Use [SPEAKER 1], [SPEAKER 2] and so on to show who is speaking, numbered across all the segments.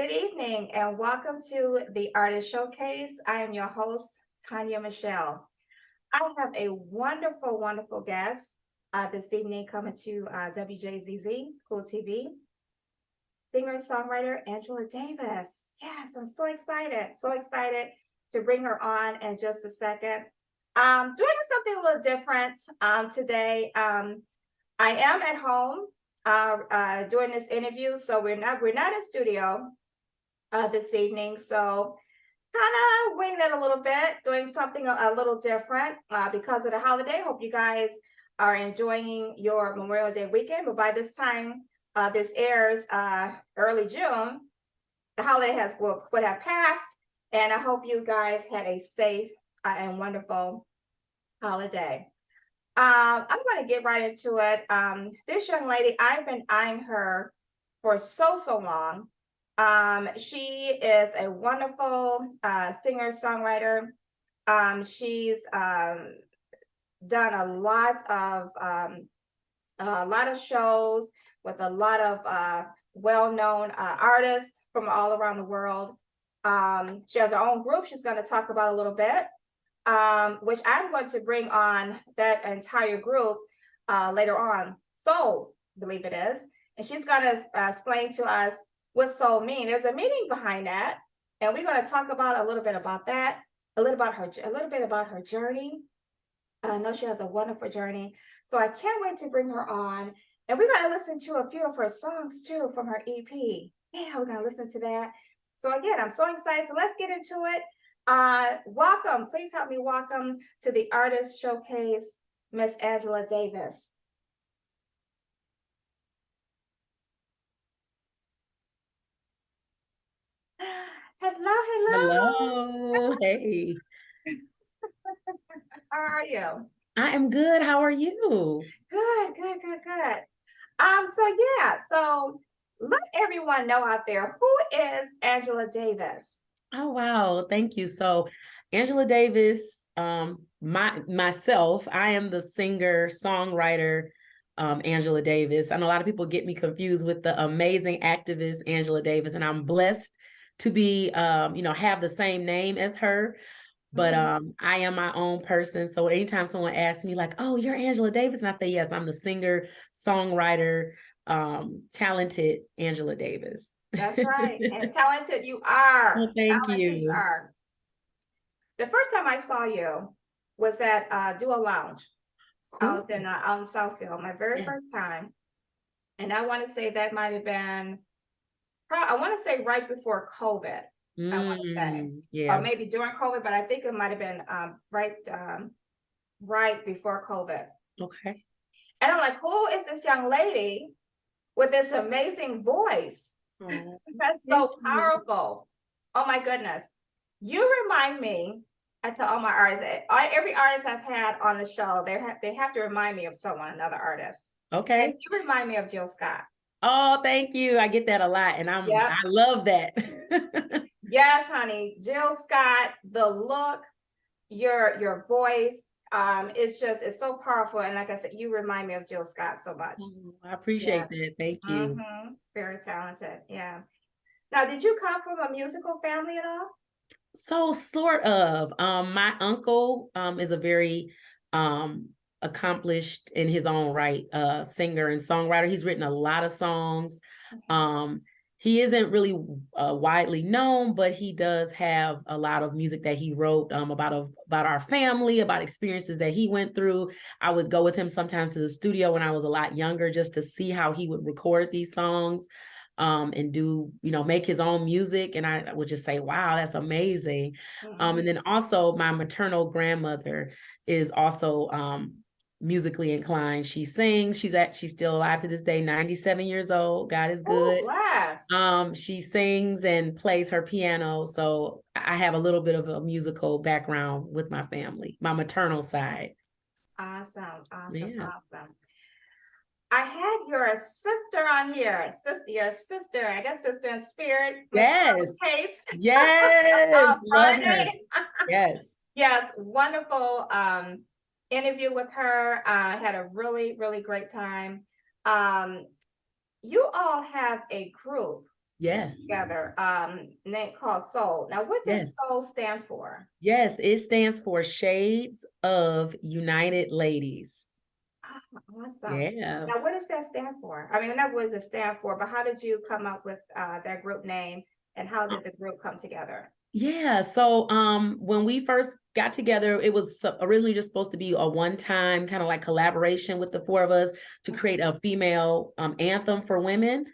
[SPEAKER 1] Good evening and welcome to the Artist Showcase. I am your host, Tanya Michelle. I have a wonderful, wonderful guest this evening coming to Wjzz Cool TV, singer-songwriter Angela Davis. Yes, I'm so excited to bring her on in just a second. Doing something a little different today. I am at home doing this interview, so we're not in studio this evening. So kind of winging it a little bit, doing something a little different because of the holiday. Hope you guys are enjoying your Memorial Day weekend. But by this time this airs early June, the holiday would have passed, and I hope you guys had a safe and wonderful holiday. I'm going to get right into it. This young lady, I've been eyeing her for so long. She is a wonderful singer-songwriter. She's done a lot of shows with a lot of well-known artists from all around the world. She has her own group she's going to talk about a little bit, which I'm going to bring on that entire group later on. Soul, believe it is. And she's going to explain to us what soul means. There's a meaning behind that. And we're going to talk about a little bit about that, a little bit about her journey. I know she has a wonderful journey. So I can't wait to bring her on. And we're going to listen to a few of her songs too from her EP. Yeah, we're going to listen to that. So again, I'm so excited. So let's get into it. Welcome. Please help me welcome to the Artist Showcase, Miss Angela Davis.
[SPEAKER 2] Hello. Hey.
[SPEAKER 1] How are you?
[SPEAKER 2] I am good. How are you?
[SPEAKER 1] Good. So let everyone know out there, who is Angela Davis?
[SPEAKER 2] Oh, wow. Thank you. So Angela Davis, myself, I am the singer, songwriter, Angela Davis. I know a lot of people get me confused with the amazing activist Angela Davis, and I'm blessed to be, have the same name as her. But I am my own person. So anytime someone asks me like, oh, you're Angela Davis, and I say, yes, I'm the singer, songwriter, talented Angela Davis.
[SPEAKER 1] That's right. And talented you are.
[SPEAKER 2] Well, thank
[SPEAKER 1] Talented you
[SPEAKER 2] you.
[SPEAKER 1] are. The first time I saw you was at Duo Lounge.
[SPEAKER 2] Cool.
[SPEAKER 1] Out in Southfield, my very first time. And I want to say that might have been, I want to say right before COVID. I want to say,
[SPEAKER 2] yeah,
[SPEAKER 1] or maybe during COVID, but I think it might have been right before COVID.
[SPEAKER 2] Okay.
[SPEAKER 1] And I'm like, who is this young lady with this amazing voice? That's so powerful. Oh my goodness. You remind me, I tell all my artists, every artist I've had on the show, they have to remind me of another artist.
[SPEAKER 2] Okay.
[SPEAKER 1] And you remind me of Jill Scott.
[SPEAKER 2] Oh, thank you. I get that a lot, and I love that.
[SPEAKER 1] Yes, honey. Jill Scott, the look, your voice, it's so powerful. And like I said, you remind me of Jill Scott so much.
[SPEAKER 2] I appreciate that. Thank you.
[SPEAKER 1] Very talented. Yeah. Now, did you come from a musical family at all?
[SPEAKER 2] So sort of. My uncle is a very accomplished in his own right singer and songwriter. He's written a lot of songs. He isn't really widely known, but he does have a lot of music that he wrote about our family, about experiences that he went through. I would go with him sometimes to the studio when I was a lot younger just to see how he would record these songs. And do, make his own music. And I would just say, wow, that's amazing. And then also my maternal grandmother is also musically inclined. She sings. She's still alive to this day, 97 years old. God is good. She sings and plays her piano. So I have a little bit of a musical background with my family, my maternal side.
[SPEAKER 1] Awesome. I had your sister on here. Your sister, I guess sister in spirit.
[SPEAKER 2] Yes.
[SPEAKER 1] Yes.
[SPEAKER 2] Love her. Yes.
[SPEAKER 1] Yes. Wonderful interview with her. I had a really, really great time. You all have a group
[SPEAKER 2] Yes.
[SPEAKER 1] together, name called Soul. Now, what does
[SPEAKER 2] Yes.
[SPEAKER 1] Soul stand for?
[SPEAKER 2] Yes. It stands for Shades of United Ladies.
[SPEAKER 1] Ah, awesome.
[SPEAKER 2] Yeah.
[SPEAKER 1] Now, what does that stand for? I mean, not what does it stand for, but how did you come up with that group name, and how did the group come together?
[SPEAKER 2] Yeah, so when we first got together, it was originally just supposed to be a one-time kind of like collaboration with the four of us to
[SPEAKER 1] Okay.
[SPEAKER 2] create a female anthem for women.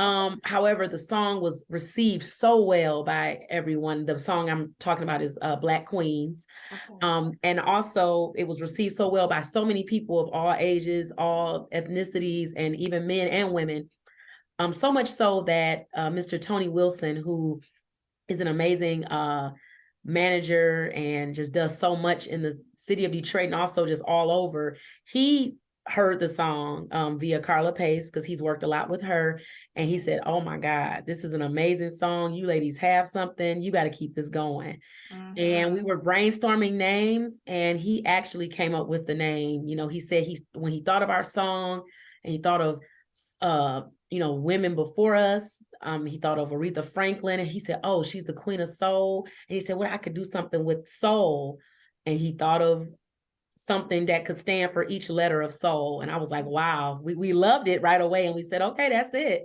[SPEAKER 1] Okay.
[SPEAKER 2] However, the song was received so well by everyone. The song I'm talking about is Black Queens.
[SPEAKER 1] Okay.
[SPEAKER 2] And also it was received so well by so many people of all ages, all ethnicities, and even men and women. So much so that Mr. Tony Wilson, who is an amazing manager and just does so much in the city of Detroit and also just all over. He heard the song via Carla Pace because he's worked a lot with her. And he said, oh my God, this is an amazing song. You ladies have something. You got to keep this going. And we
[SPEAKER 1] Mm-hmm.
[SPEAKER 2] were brainstorming names, and he actually came up with the name. You know, he said when he thought of our song and he thought of women before us, he thought of Aretha Franklin, and he said, oh, she's the queen of soul. And he said, well, I could do something with soul. And he thought of something that could stand for each letter of soul. And I was like, wow, we loved it right away. And we said, okay, that's it.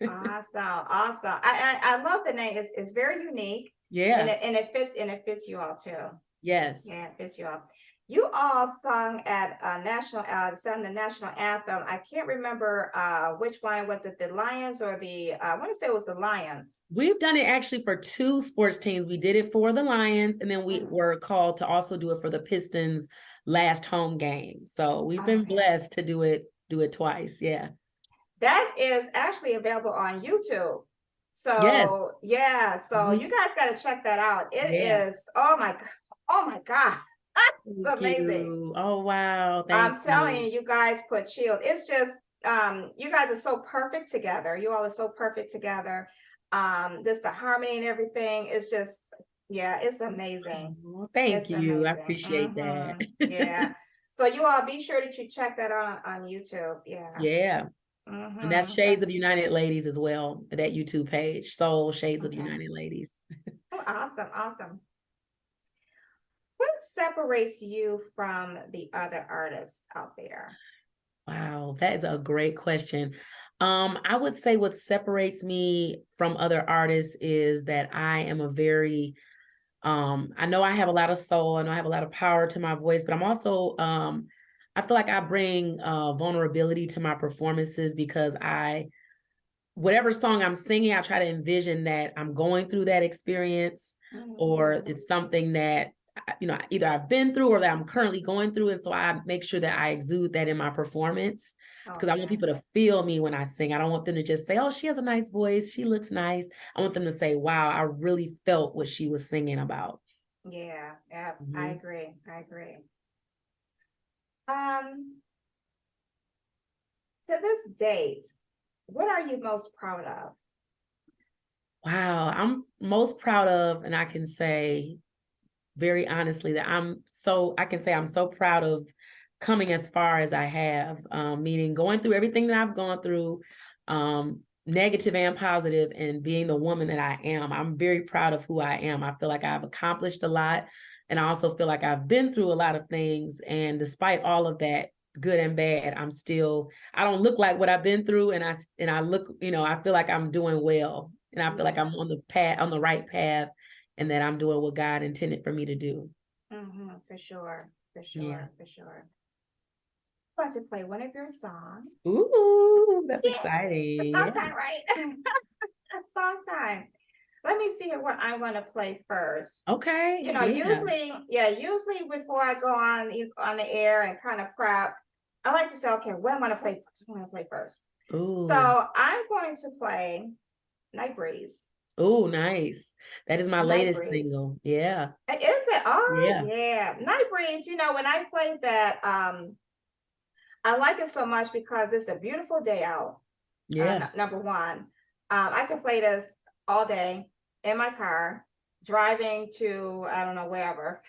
[SPEAKER 1] Awesome, awesome. I love the name. It's very unique, and
[SPEAKER 2] Yeah.
[SPEAKER 1] it fits you all too.
[SPEAKER 2] Yes.
[SPEAKER 1] Yeah, it fits you all. You all sung at sang the national anthem. I can't remember which one was it, the Lions or the I want to say it was the Lions.
[SPEAKER 2] We've done it actually for two sports teams. We did it for the Lions, and then we were called to also do it for the Pistons last home game. So we've been
[SPEAKER 1] Okay.
[SPEAKER 2] blessed to do it twice. Yeah.
[SPEAKER 1] That is actually available on YouTube. So
[SPEAKER 2] Yes.
[SPEAKER 1] yeah, so
[SPEAKER 2] Mhm.
[SPEAKER 1] you guys got to check that out. It
[SPEAKER 2] Yeah.
[SPEAKER 1] is, oh my God. It's
[SPEAKER 2] Thank
[SPEAKER 1] amazing.
[SPEAKER 2] you. Oh wow. Thank
[SPEAKER 1] I'm telling
[SPEAKER 2] you.
[SPEAKER 1] you, guys put shield. It's just you guys are so perfect together. You all are so perfect together. Just the harmony and everything. It's just, yeah, it's amazing.
[SPEAKER 2] Oh, thank
[SPEAKER 1] It's
[SPEAKER 2] you. I
[SPEAKER 1] amazing.
[SPEAKER 2] appreciate that.
[SPEAKER 1] Yeah. So you all be sure that you check that out on YouTube. Yeah.
[SPEAKER 2] Yeah. And that's
[SPEAKER 1] That's
[SPEAKER 2] Shades of United Ladies as well, that YouTube page. Soul Shades of
[SPEAKER 1] okay.
[SPEAKER 2] United Ladies.
[SPEAKER 1] Oh, awesome, awesome. What separates you from the other artists out there?
[SPEAKER 2] Wow, that is a great question. I would say what separates me from other artists is that I am a very, I know I have a lot of soul, I know I have a lot of power to my voice, but I'm also, I feel like I bring vulnerability to my performances because whatever song I'm singing, I try to envision that I'm going through that experience, or
[SPEAKER 1] Mhm.
[SPEAKER 2] it's something that either I've been through or that I'm currently going through, and so I make sure that I exude that in my performance
[SPEAKER 1] Oh
[SPEAKER 2] because I want
[SPEAKER 1] yeah.
[SPEAKER 2] people to feel me when I sing. I don't want them to just say, "Oh, she has a nice voice, she looks nice." I want them to say, "Wow, I really felt what she was singing about."
[SPEAKER 1] Yeah, yeah, I
[SPEAKER 2] Mhm.
[SPEAKER 1] agree. I agree. Um, to this date, what are you most proud of?
[SPEAKER 2] Wow, I'm most proud of, and I can say very honestly that I can say I'm so proud of coming as far as I have, meaning going through everything that I've gone through, negative and positive, and being the woman that I am. I'm very proud of who I am. I feel like I've accomplished a lot, and I also feel like I've been through a lot of things. And despite all of that, good and bad, I don't look like what I've been through, and I look, I feel like I'm doing well, and I feel like
[SPEAKER 1] Yeah.
[SPEAKER 2] I'm on the right path, and that I'm doing what God intended for me to do.
[SPEAKER 1] For sure. For
[SPEAKER 2] Yeah.
[SPEAKER 1] sure. For sure. I'm about to play one of your songs.
[SPEAKER 2] Ooh, that's
[SPEAKER 1] Yeah, it's
[SPEAKER 2] exciting.
[SPEAKER 1] song
[SPEAKER 2] Yeah.
[SPEAKER 1] time, right? It's song time. Let me see what I want to play first.
[SPEAKER 2] Okay. Yeah.
[SPEAKER 1] Usually before I go on the air and kind of prep, I like to say, okay, what am I going to play first?
[SPEAKER 2] Ooh.
[SPEAKER 1] So I'm going to play Night Breeze.
[SPEAKER 2] Ooh, nice. That is my
[SPEAKER 1] Night
[SPEAKER 2] latest
[SPEAKER 1] Breeze.
[SPEAKER 2] single. Yeah.
[SPEAKER 1] Is it? Oh
[SPEAKER 2] Yeah.
[SPEAKER 1] yeah. Night Breeze, when I played that, I like it so much because it's a beautiful day out.
[SPEAKER 2] Yeah.
[SPEAKER 1] Number one. I can play this all day in my car, driving to I don't know wherever.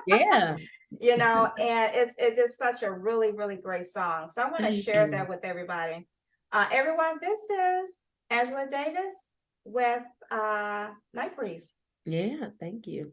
[SPEAKER 2] Yeah.
[SPEAKER 1] And it's just such a really, really great song. So I want to
[SPEAKER 2] Thank
[SPEAKER 1] share
[SPEAKER 2] you.
[SPEAKER 1] that with everybody. Everyone, this is Angela Davis. with Night Breeze.
[SPEAKER 2] Yeah, thank you.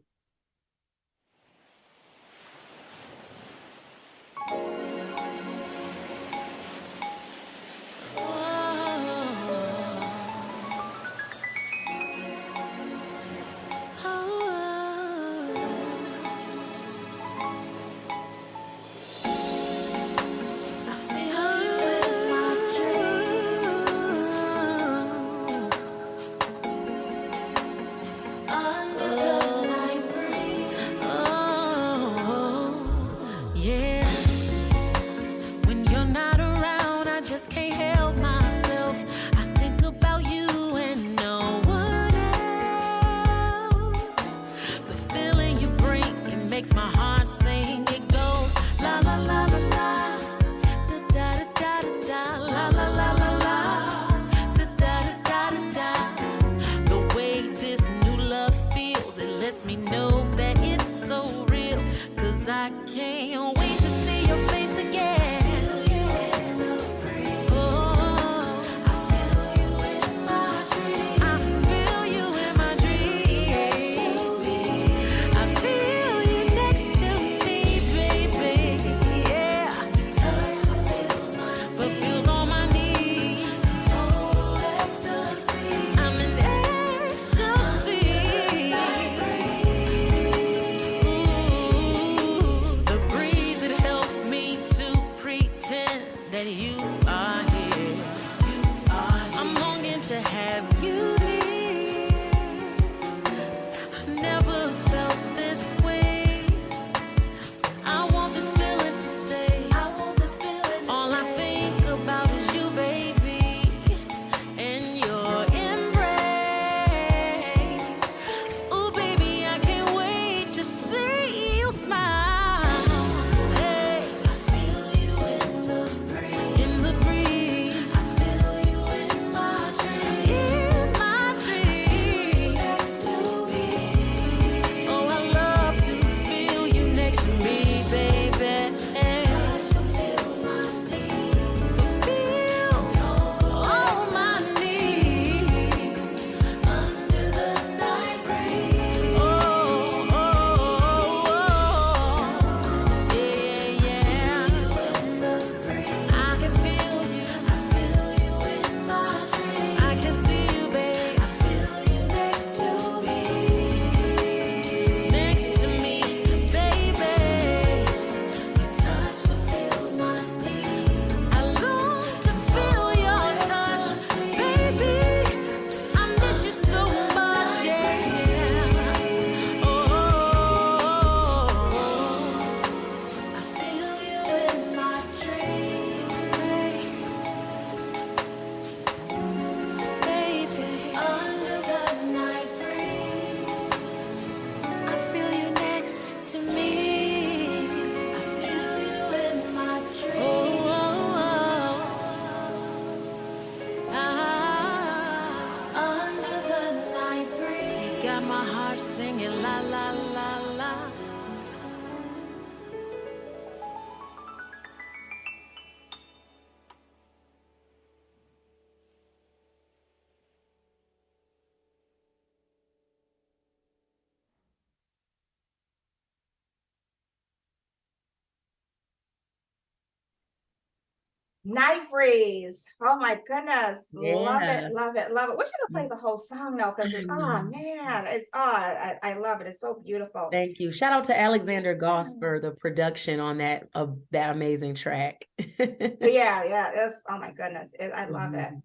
[SPEAKER 1] Night Breeze. Oh my goodness. Love
[SPEAKER 2] Yeah.
[SPEAKER 1] it, love it, love it. Wish I could play the whole song though, because
[SPEAKER 2] I
[SPEAKER 1] it's
[SPEAKER 2] know.
[SPEAKER 1] man, it's I love it. It's so beautiful.
[SPEAKER 2] Thank you. Shout out to Alexander Goss for the production on that amazing track.
[SPEAKER 1] Yeah, yeah. It's oh my goodness. I love it.
[SPEAKER 2] Mhm.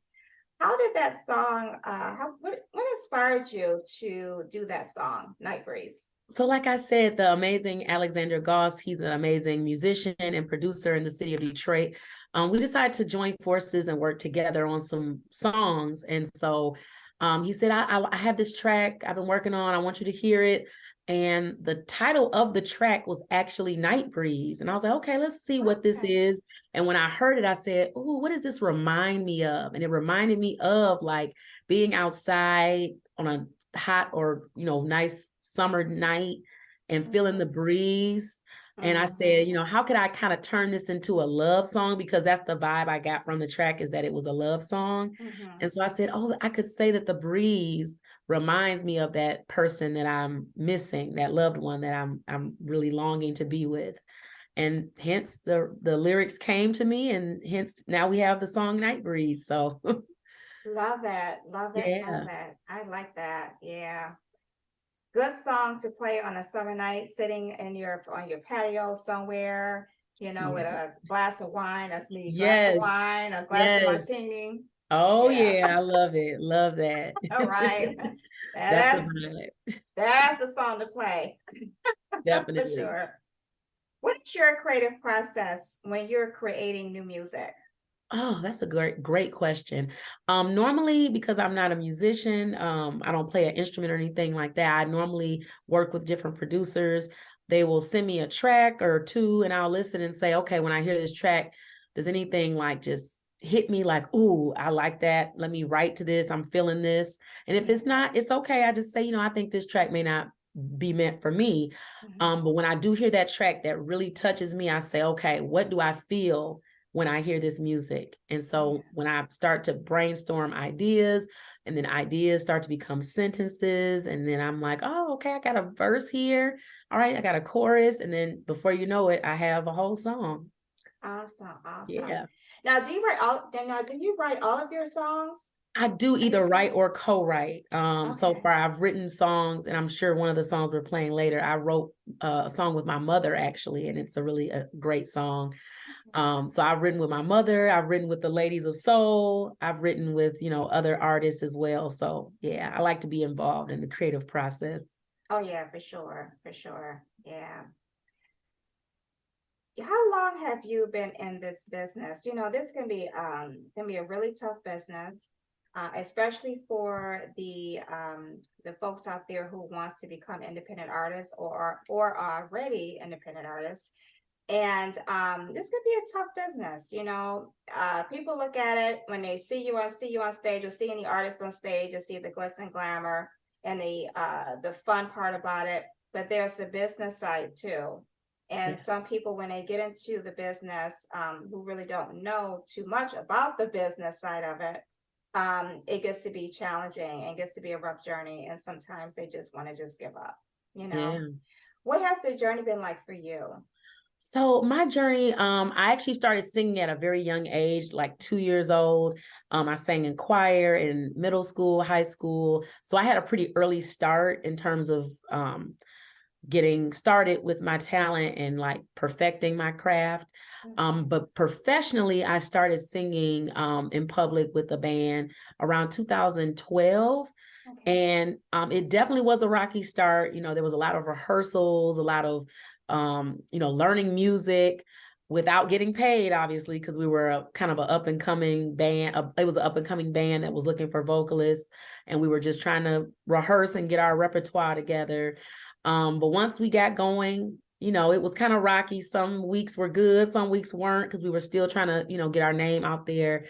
[SPEAKER 1] How did that song what inspired you to do that song, Night Breeze?
[SPEAKER 2] So like I said, the amazing Alexander Goss, he's an amazing musician and producer in the city of Detroit. We decided to join forces and work together on some songs. And so he said, I have this track I've been working on. I want you to hear it. And the title of the track was actually Night Breeze. And I was like, okay, let's see what this is. And when I heard it, I said, oh, what does this remind me of? And it reminded me of like being outside on a hot or, nice summer night and feeling the breeze. And I said, you know, how could I kind of turn this into a love song? Because that's the vibe I got from the track, is that it was a love song. And so I said, oh, I could say that the breeze reminds me of that person that I'm missing, that loved one that I'm really longing to be with. And hence the lyrics came to me, and hence now we have the song Night Breeze. So
[SPEAKER 1] love it, love it,
[SPEAKER 2] yeah.
[SPEAKER 1] love it. I like that. Yeah. Good song to play on a summer night, sitting in on your patio somewhere, you know, with a glass of wine. That's me, glass of
[SPEAKER 2] Yes.
[SPEAKER 1] wine, a glass of
[SPEAKER 2] Yes.
[SPEAKER 1] martini.
[SPEAKER 2] Oh
[SPEAKER 1] Yeah.
[SPEAKER 2] yeah, I love it. Love that.
[SPEAKER 1] All right.
[SPEAKER 2] That's the
[SPEAKER 1] That's
[SPEAKER 2] vibe.
[SPEAKER 1] that's the song to play. For
[SPEAKER 2] Definitely.
[SPEAKER 1] sure. What is your creative process when you're creating new music?
[SPEAKER 2] Oh, that's a great question. Normally, because I'm not a musician, I don't play an instrument or anything like that. I normally work with different producers. They will send me a track or two, and I'll listen and say, okay, when I hear this track, does anything like just hit me like, ooh, I like that. Let me write to this. I'm feeling this. And if it's not, it's okay. I just say, you know, I think this track may not be meant for me. But when I do hear that track that really touches me, I say, okay, what do I feel when I hear this music? And so when I start to brainstorm ideas, and then ideas start to become sentences, and then I'm like, oh, okay, I got a verse here. All right, I got a chorus. And then before you know it, I have a whole song.
[SPEAKER 1] Awesome, awesome.
[SPEAKER 2] Yeah.
[SPEAKER 1] Now, do you write all of your songs?
[SPEAKER 2] I do either write or co-write. So
[SPEAKER 1] Okay.
[SPEAKER 2] far I've written songs, and I'm sure one of the songs we're playing later, I wrote a song with my mother actually, and it's a great song. So I've written with my mother, I've written with the Ladies of Soul, I've written with, you know, other artists as well. So yeah, I like to be involved in the creative process.
[SPEAKER 1] Oh yeah, for sure, for sure. Yeah. How long have you been in this business? You know, this can be a really tough business, especially for the folks out there who wants to become independent artists or are already independent artists. And this could be a tough business. You know, people look at it when they see you on stage, or see any artist on stage, and see the glitz and glamour and the fun part about it. But there's the business side too. And some people, when they get into the business, who really don't know too much about the business side of it, it gets to be challenging and gets to be a rough journey. And sometimes they just want to just give up, you know.
[SPEAKER 2] Yeah.
[SPEAKER 1] What has the journey been like for you?
[SPEAKER 2] So my journey, I actually started singing at a very young age, like 2 years old. I sang in choir in middle school, high school. So I had a pretty early start in terms of getting started with my talent and like perfecting my craft. But professionally, I started singing in public with a band around 2012. And it definitely was a rocky start. You know, there was a lot of rehearsals, a lot of, you know, learning music without getting paid, obviously, because we were kind of an up and coming band. It was an up and coming band that was looking for vocalists, and we were just trying to rehearse and get our repertoire together. But once we got going, you know, it was kind of rocky. Some weeks were good, some weeks weren't, because we were still trying to, you know, get our name out there.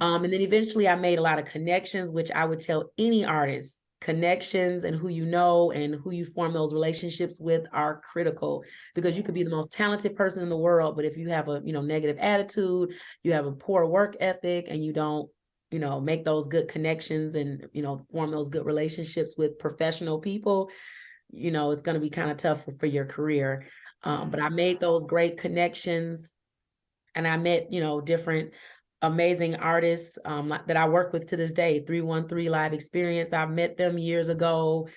[SPEAKER 2] And then eventually I made a lot of connections, which I would tell any artist, connections and who you know and who you form those relationships with are critical, because you could be the most talented person in the world, but if you have a, you know, negative attitude, you have a poor work ethic, and you don't, you know, make those good connections and, you know, form those good relationships with professional people, you know, it's going to be kind of tough for your career. But I made those great connections, and I met, you know, different amazing artists that I work with to this day. 313 Live Experience, I met them years ago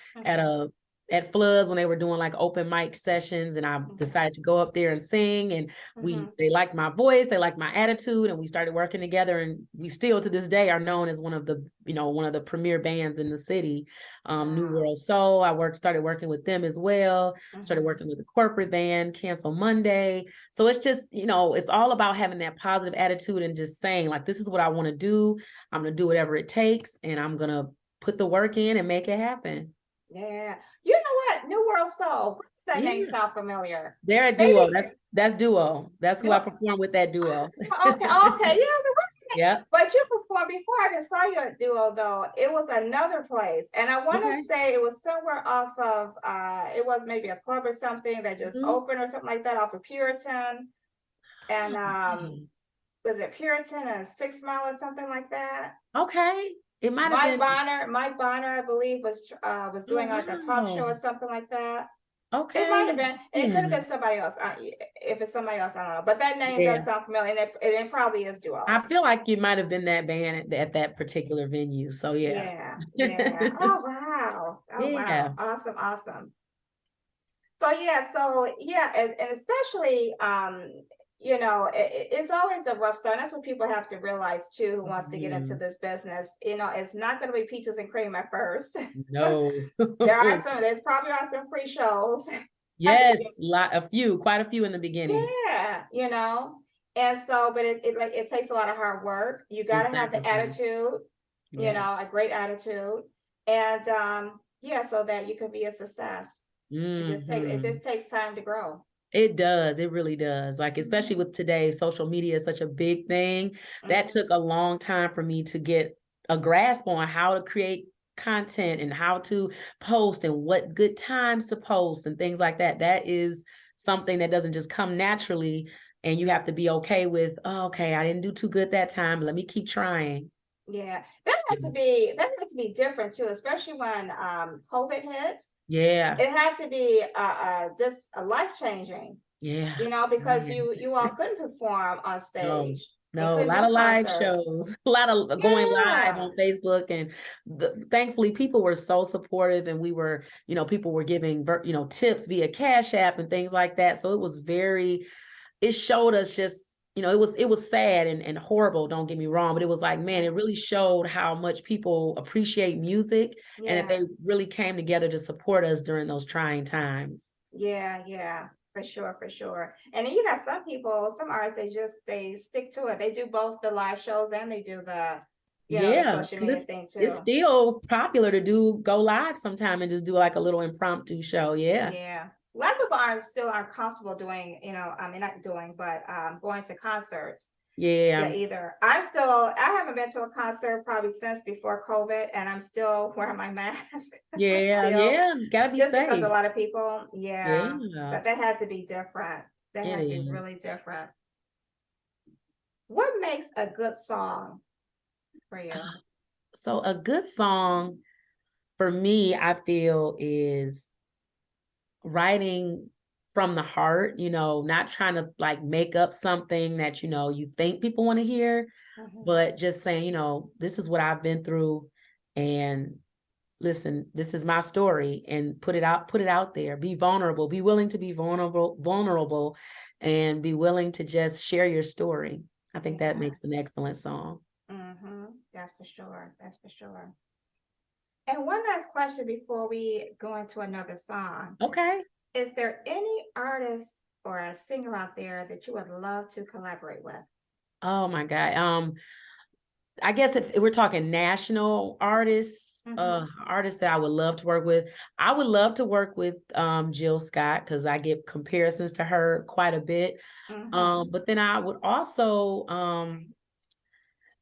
[SPEAKER 2] at Floods when they were doing like open mic sessions, and I decided to go up there and sing, and they liked my voice, they liked my attitude, and we started working together, and we still to this day are known as one of the, you know, one of the premier bands in the city. New World Soul, started working with them as well. Started working with the corporate band Cancel Monday. So it's just, you know, it's all about having that positive attitude and just saying like, this is what I want to do. I'm going to do whatever it takes, and I'm going to put the work in and make it happen.
[SPEAKER 1] Yeah. You know what? New World Soul. Does that name sound familiar?
[SPEAKER 2] They're a duo. That's Duo. That's who I perform with, that duo.
[SPEAKER 1] Okay. Yeah.
[SPEAKER 2] Yeah.
[SPEAKER 1] But you perform well, before I even saw your duo though, it was another place. And I want
[SPEAKER 2] Okay.
[SPEAKER 1] to say it was somewhere off of it was maybe a club or something that just
[SPEAKER 2] Mhm.
[SPEAKER 1] opened or something like that off of Puritan. And
[SPEAKER 2] Okay.
[SPEAKER 1] was it Puritan and 6 Mile or something like that?
[SPEAKER 2] Okay. It might have been.
[SPEAKER 1] Mike Bonner, I believe, was
[SPEAKER 2] Oh,
[SPEAKER 1] doing like a talk show
[SPEAKER 2] wow.
[SPEAKER 1] or something like that. It might have
[SPEAKER 2] Okay.
[SPEAKER 1] been, and it could have
[SPEAKER 2] Yeah.
[SPEAKER 1] been somebody else. If it's somebody else, I don't know. But that name
[SPEAKER 2] Yeah.
[SPEAKER 1] does sound familiar, and it probably is
[SPEAKER 2] I
[SPEAKER 1] duo.
[SPEAKER 2] feel like you might have been that band at that particular venue. So yeah.
[SPEAKER 1] Yeah, yeah. Oh wow. Oh
[SPEAKER 2] Yeah.
[SPEAKER 1] wow. Awesome, awesome. So yeah, and especially it's always a rough start. That's what people have to realize too, who wants to get into
[SPEAKER 2] Mhm.
[SPEAKER 1] this business. It's not gonna be peaches and cream at first.
[SPEAKER 2] No.
[SPEAKER 1] There's probably are some free shows.
[SPEAKER 2] Yes, quite a few in the beginning.
[SPEAKER 1] Yeah, And so, but it takes a lot of hard work. You got
[SPEAKER 2] And
[SPEAKER 1] to have the
[SPEAKER 2] sacrifice.
[SPEAKER 1] attitude,
[SPEAKER 2] Yeah.
[SPEAKER 1] a great attitude, and yeah, so that you can be a success. It
[SPEAKER 2] Hmm.
[SPEAKER 1] just takes time to grow.
[SPEAKER 2] It does. It really does. Like, especially
[SPEAKER 1] Hmm.
[SPEAKER 2] with today, social media is such a big thing. That
[SPEAKER 1] Hmm.
[SPEAKER 2] took a long time for me to get a grasp on how to create content and how to post and what good times to post and things like that. That is something that doesn't just come naturally. And you have to be okay with, oh, okay, I didn't do too good that time. Let me keep trying.
[SPEAKER 1] Yeah, that had to be different too, especially when COVID hit.
[SPEAKER 2] Yeah.
[SPEAKER 1] It had to be just a life changing.
[SPEAKER 2] Yeah.
[SPEAKER 1] Because
[SPEAKER 2] Yeah.
[SPEAKER 1] you all couldn't perform on
[SPEAKER 2] No,
[SPEAKER 1] stage and
[SPEAKER 2] no, a
[SPEAKER 1] couldn't
[SPEAKER 2] lot
[SPEAKER 1] do
[SPEAKER 2] of live
[SPEAKER 1] concerts.
[SPEAKER 2] shows, a lot of going live
[SPEAKER 1] Yeah,
[SPEAKER 2] on Facebook, and thankfully people were so supportive, and we were, people were giving, tips via Cash App and things like that. So it showed us just, it was sad and horrible. Don't get me wrong, but it was like, man,
[SPEAKER 1] yeah,
[SPEAKER 2] it really showed how much people appreciate music and that
[SPEAKER 1] yeah,
[SPEAKER 2] they really came together to support us during those trying times.
[SPEAKER 1] yeah, for sure, for sure. And then you got some artists, they stick to it. They do both the live shows and they do the
[SPEAKER 2] Yeah,
[SPEAKER 1] social
[SPEAKER 2] because
[SPEAKER 1] media
[SPEAKER 2] it's
[SPEAKER 1] thing
[SPEAKER 2] it's
[SPEAKER 1] too.
[SPEAKER 2] still popular to go live sometime and just do like a little impromptu show. Yeah.
[SPEAKER 1] Yeah. A lot of people aren't comfortable doing, I mean, not doing, but going to concerts. Yeah,
[SPEAKER 2] Yeah.
[SPEAKER 1] either. I haven't been to a concert probably since before COVID, and I'm still wearing my mask.
[SPEAKER 2] Yeah.
[SPEAKER 1] Still,
[SPEAKER 2] Yeah. Gotta be
[SPEAKER 1] just because a
[SPEAKER 2] safe.
[SPEAKER 1] lot of people, yeah,
[SPEAKER 2] Yeah,
[SPEAKER 1] that had to be different. That
[SPEAKER 2] it
[SPEAKER 1] had to be
[SPEAKER 2] is.
[SPEAKER 1] really different. What makes a good song for you?
[SPEAKER 2] So a good song for me, I feel, is writing from the heart, not trying to like make up something that, you think people want to hear,
[SPEAKER 1] Mhm.
[SPEAKER 2] but just saying, this is what I've been through, and listen, this is my story, and put it out there. Be vulnerable, be willing to be vulnerable, and be willing to just share your story. I think that
[SPEAKER 1] Yeah.
[SPEAKER 2] makes an excellent song.
[SPEAKER 1] That's for sure. That's for sure. And one last question before we go into another song.
[SPEAKER 2] Okay.
[SPEAKER 1] Is there any artist or a singer out there that you would love to collaborate with?
[SPEAKER 2] Oh my God. I guess if we're talking national
[SPEAKER 1] Mm-hmm.
[SPEAKER 2] artists that I would love to work with, I would love to work with Jill Scott, because I get comparisons to her quite a bit.
[SPEAKER 1] Mm-hmm.
[SPEAKER 2] But then I would also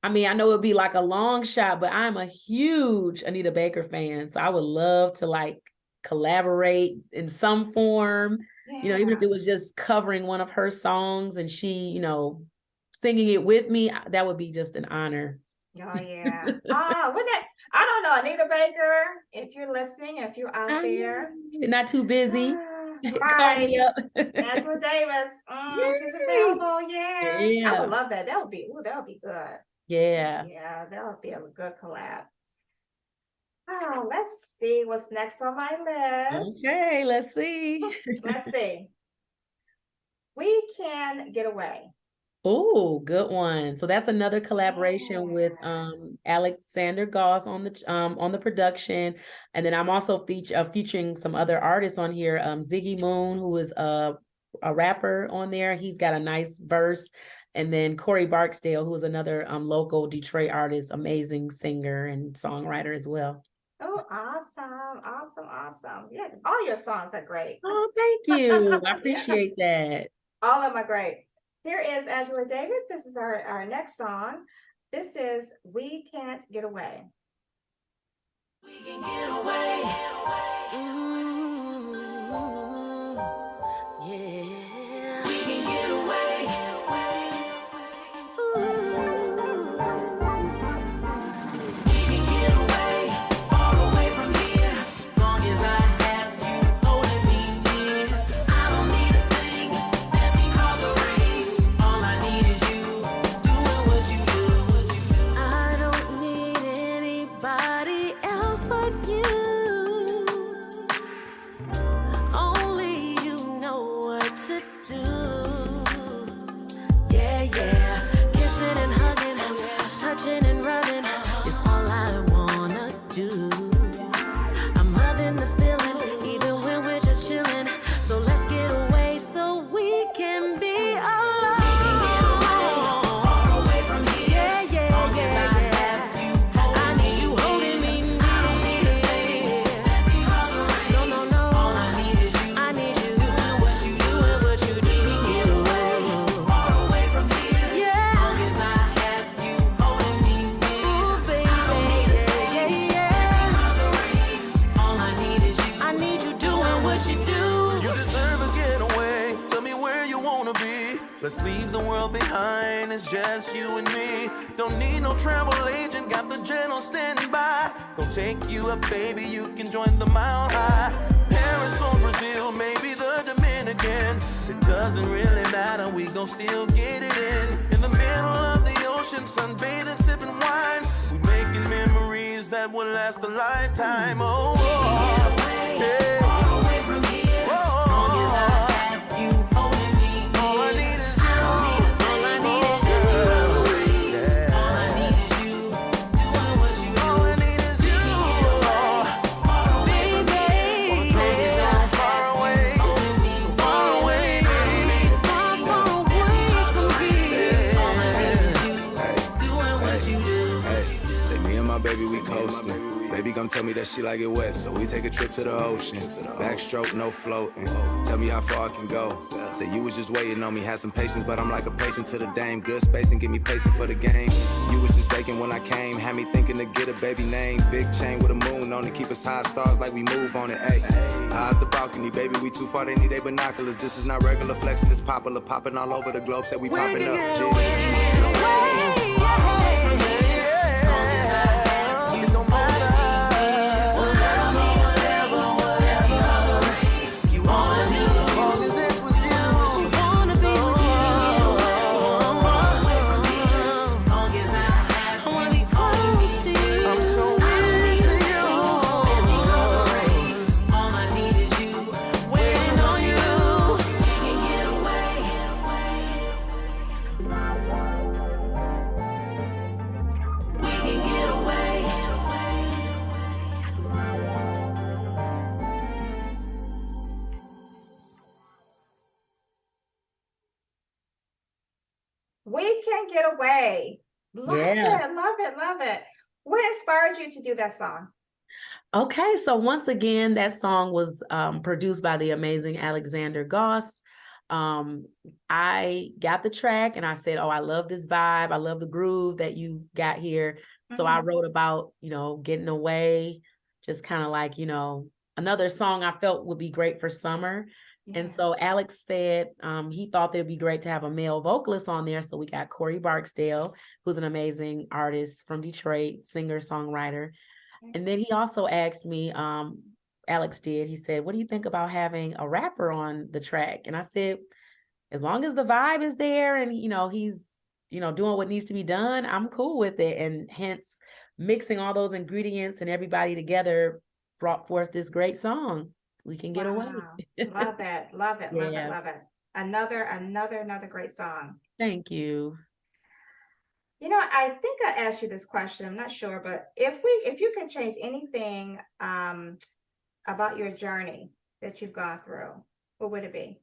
[SPEAKER 2] I mean, I know it'd be like a long shot, but I'm a huge Anita Baker fan. So I would love to like collaborate in some form, even if
[SPEAKER 1] Yeah.
[SPEAKER 2] it was just covering one of her songs and she, singing it with me, that would be just an honor.
[SPEAKER 1] Oh yeah. Wouldn't that I don't know, Anita Baker, if you're listening, if you're out
[SPEAKER 2] I
[SPEAKER 1] there.
[SPEAKER 2] not too busy. Call
[SPEAKER 1] Right.
[SPEAKER 2] me up.
[SPEAKER 1] Angela Davis. She's
[SPEAKER 2] Yay.
[SPEAKER 1] available. Yeah. I would
[SPEAKER 2] Yeah.
[SPEAKER 1] love that. That would be good.
[SPEAKER 2] Yeah.
[SPEAKER 1] Yeah, that would be a good collab. Oh, let's see what's next on my list.
[SPEAKER 2] Okay, let's see.
[SPEAKER 1] Let's see. We Can Get Away.
[SPEAKER 2] Oh, good one. So that's another collaboration with
[SPEAKER 1] Yeah.
[SPEAKER 2] Alexander Goss on the production. And then I'm also featuring some other artists on here. Ziggy Moon, who is a rapper on there. He's got a nice verse. And then Corey Barksdale, who is another local Detroit artist, amazing singer and songwriter as well.
[SPEAKER 1] Oh, awesome. Awesome. Awesome. Yeah, all your songs are great.
[SPEAKER 2] Oh, thank you. I
[SPEAKER 1] Yes.
[SPEAKER 2] appreciate that.
[SPEAKER 1] All of them are great. Here is Angela Davis. This is our next song. This is We Can't Get Away.
[SPEAKER 3] We can get away. Yeah. We can get away. We can get away, far away from here. Long as I have you holding me near. I don't need a thing that can cause a race. All I need is you doing what you do. I don't need anybody else but you. Only you know what to do. Yeah, yeah. Kissing and hugging, touching and rubbing is all I wanna do. I'm loving the feeling, even when we're just chilling. So let's get away so we can be alone. We can get away, far away from here. Yeah, yeah, long as I have you I need you holding me near. I don't need a thing that can cause a race. No, no, no. All I need is you. I need you doing what you do. We can get away, far away from here. Yeah. Long as I have you holding me near. Ooh, baby. I don't need a thing that can cause a race. All I need is you. I need you doing what you do.
[SPEAKER 4] You deserve a getaway. Tell me where you wanna be. Let's leave the world behind. It's just you and me. Don't need no travel agent. Got the general standing by. Gonna take you up, baby. You can join the Mile High. Paris or Brazil, maybe the Dominican. It doesn't really matter. We gon' still get it in the middle of the ocean, sunbathing, sipping wine. We making memories that will last a lifetime. Oh, yeah.
[SPEAKER 3] Far away from here. Long as I have you holding me near.
[SPEAKER 4] All I need is you.
[SPEAKER 3] All I need is you. All I need is you doing what you do.
[SPEAKER 4] All I need is you.
[SPEAKER 3] Baby,
[SPEAKER 4] Take it so far away, so far away, baby.
[SPEAKER 3] far, far away from here. All I need is you doing what you do.
[SPEAKER 5] Hey, say me and my baby, we coastin'. Baby, come tell me that she like it wet, so we take a trip to the ocean. Backstroke, no floating. Tell me how far I can go. Say you was just waiting on me, had some patience, but I'm like a patient to the dame. Good space and get me pacing for the game. You was just vacant when I came, had me thinking to get a baby name. Big chain with a moon on it, keep us high stars like we move on it. Hey, high off the balcony, baby, we too far, they need their binoculars. This is not regular flexing, it's popular, popping all over the globe. Said we popping up.
[SPEAKER 4] It don't matter. As long as it's with you.
[SPEAKER 3] Wanna be with you. Away from here. Long as I have you, I wanna be close to you.
[SPEAKER 4] I'm so
[SPEAKER 3] I don't need
[SPEAKER 4] into
[SPEAKER 3] a
[SPEAKER 4] you.
[SPEAKER 3] thing that can cause a race. All I need is you. Waiting on you. We can get away. We can get away.
[SPEAKER 1] We Can Get Away. Love
[SPEAKER 2] Yeah.
[SPEAKER 1] it, love it, love it. What inspired you to do that song?
[SPEAKER 2] Okay, so once again, that song was produced by the amazing Alexander Goss. I got the track and I said, oh, I love this vibe. I love the groove that you got here. So I wrote about, getting away, just kind of like, another song I felt would be great for summer. And so Alex said he thought it'd be great to have a male vocalist on there. So we got Corey Barksdale, who's an amazing artist from Detroit, singer, songwriter. And then he also asked me, Alex did, he said, what do you think about having a rapper on the track? And I said, as long as the vibe is there and, he's, doing what needs to be done, I'm cool with it. And hence mixing all those ingredients and everybody together brought forth this great song. We Can Get Away.
[SPEAKER 1] Love it, love it, love
[SPEAKER 2] Yeah.
[SPEAKER 1] it, love it. Another great song.
[SPEAKER 2] Thank you.
[SPEAKER 1] I think I asked you this question, I'm not sure, but if you can change anything about your journey that you've gone through, what would it be?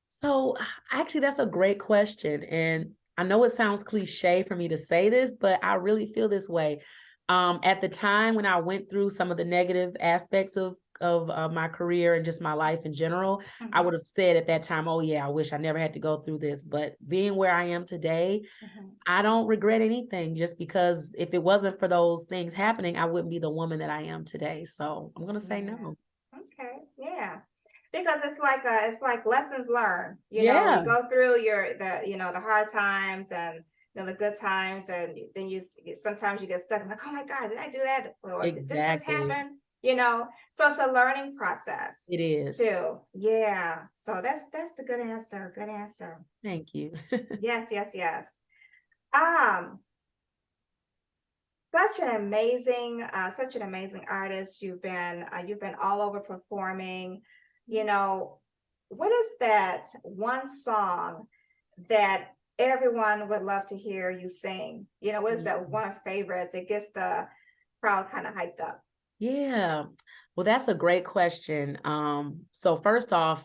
[SPEAKER 2] So actually, that's a great question. And I know it sounds cliche for me to say this, but I really feel this way. At the time when I went through some of the negative aspects of of my career and just my life in general, I would have said at that time, oh yeah, I wish I never had to go through this. But being where I am today, I don't regret anything, just because if it wasn't for those things happening, I wouldn't be the woman that I am today. So I'm going to say no.
[SPEAKER 1] Okay, yeah. Because it's like lessons learned. You know,
[SPEAKER 2] Yeah.
[SPEAKER 1] you go through the hard times and the good times, and then sometimes you get stuck like, oh my God, did I do that? Or did this just
[SPEAKER 2] Exactly.
[SPEAKER 1] happen? So it's a learning process
[SPEAKER 2] It is.
[SPEAKER 1] too. Yeah. So that's a good answer. Good answer.
[SPEAKER 2] Thank you.
[SPEAKER 1] Yes, yes, yes. Um, such an amazing artist. You've been all over performing. What is that one song that everyone would love to hear you sing? What is that one favorite that gets the crowd kind of hyped up?
[SPEAKER 2] Yeah. Well, that's a great question. So first off,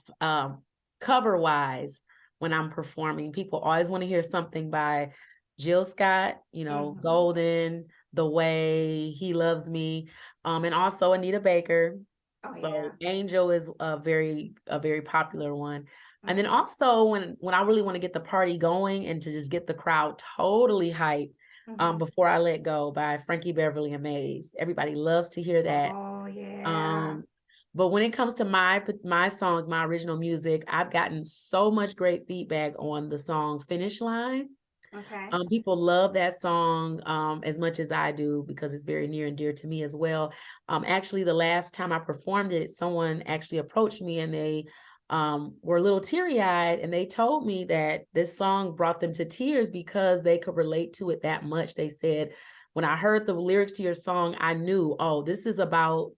[SPEAKER 2] cover wise, when I'm performing, people always want to hear something by Jill Scott, Golden, The Way, He Loves Me, and also Anita Baker.
[SPEAKER 1] Oh,
[SPEAKER 2] So
[SPEAKER 1] yeah.
[SPEAKER 2] Angel is a very popular one. And then also when I really want to get the party going and to just get the crowd totally hyped, Before I Let Go by Frankie Beverly and Maze. Everybody loves to hear that.
[SPEAKER 1] Oh, yeah.
[SPEAKER 2] But when it comes to my songs, my original music, I've gotten so much great feedback on the song Finish Line.
[SPEAKER 1] Okay.
[SPEAKER 2] People love that song as much as I do, because it's very near and dear to me as well. Actually, the last time I performed it, someone actually approached me and they were a little teary-eyed, and they told me that this song brought them to tears because they could relate to it that much. They said, when I heard the lyrics to your song, I knew, oh, this is about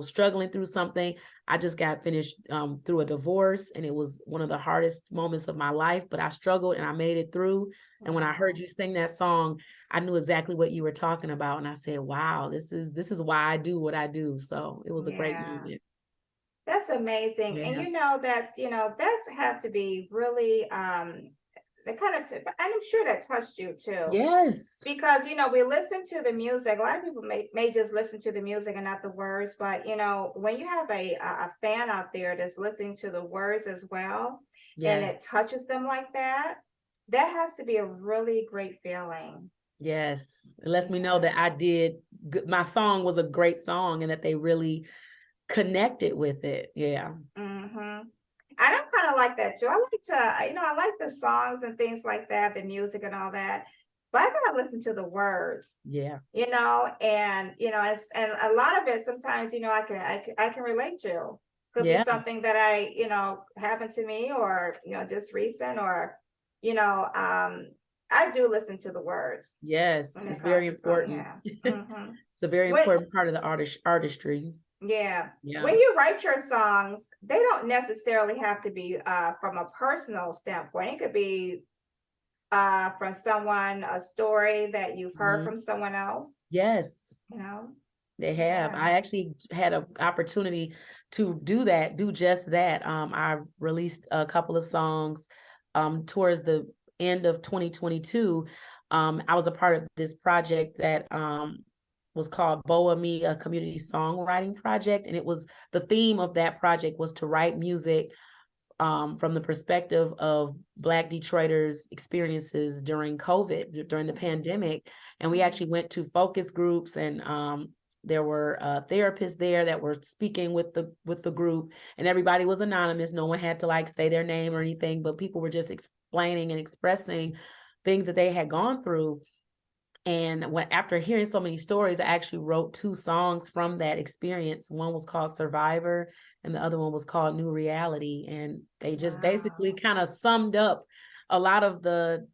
[SPEAKER 2] struggling through something. I just got finished through a divorce, and it was one of the hardest moments of my life, but I struggled and I made it through. And when I heard you sing that song, I knew exactly what you were talking about. And I said, wow, this is why I do what I do. So it was a great moment.
[SPEAKER 1] That's amazing.
[SPEAKER 2] Yeah.
[SPEAKER 1] And that's have to be really the kind of and I'm sure that touched you too.
[SPEAKER 2] Yes.
[SPEAKER 1] Because we listen to the music. A lot of people may just listen to the music and not the words, but when you have a fan out there that's listening to the words as well, and it touches them like that has to be a really great feeling.
[SPEAKER 2] Yes. It lets me know that I did my song was a great song and that they really connected with it. Yeah.
[SPEAKER 1] And I'm kind of like that too. I like to, I like the songs and things like that, the music and all that, but I gotta listen to the words.
[SPEAKER 2] Yeah.
[SPEAKER 1] And and a lot of it sometimes, I can relate to. Could be something that I, happened to me, or just recent, or I do listen to the words.
[SPEAKER 2] Yes, it's very important. It's a very important part of the artistry.
[SPEAKER 1] Yeah. When you write your songs, they don't necessarily have to be from a personal standpoint. It could be from someone, a story that you've heard from someone else.
[SPEAKER 2] Yes. They have. I actually had an opportunity to do just that. I released a couple of songs towards the end of 2022. I was a part of this project that was called Boa Me, a community songwriting project. And the theme of that project was to write music from the perspective of Black Detroiters' experiences during COVID, during the pandemic. And we actually went to focus groups, and there were therapists there that were speaking with the group, and everybody was anonymous. No one had to say their name or anything, but people were just explaining and expressing things that they had gone through. And after hearing so many stories, I actually wrote 2 songs from that experience. One was called Survivor, and the other one was called New Reality. And they just basically kind of summed up a lot of the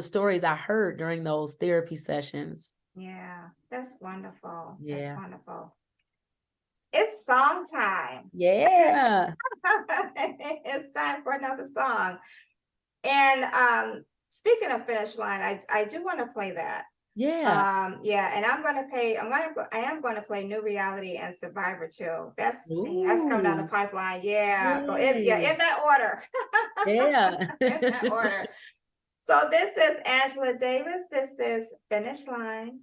[SPEAKER 2] stories I heard during those therapy sessions.
[SPEAKER 1] Yeah, that's wonderful.
[SPEAKER 2] Yeah.
[SPEAKER 1] That's wonderful. It's song time.
[SPEAKER 2] Yeah.
[SPEAKER 1] It's time for another song. And speaking of Finish Line, I do want to play that.
[SPEAKER 2] Yeah.
[SPEAKER 1] And I am going to play New Reality and Survivor too. That's coming down the pipeline. Yeah. So in that order.
[SPEAKER 2] Yeah.
[SPEAKER 1] In that order. So this is Angela Davis. This is Finish Line.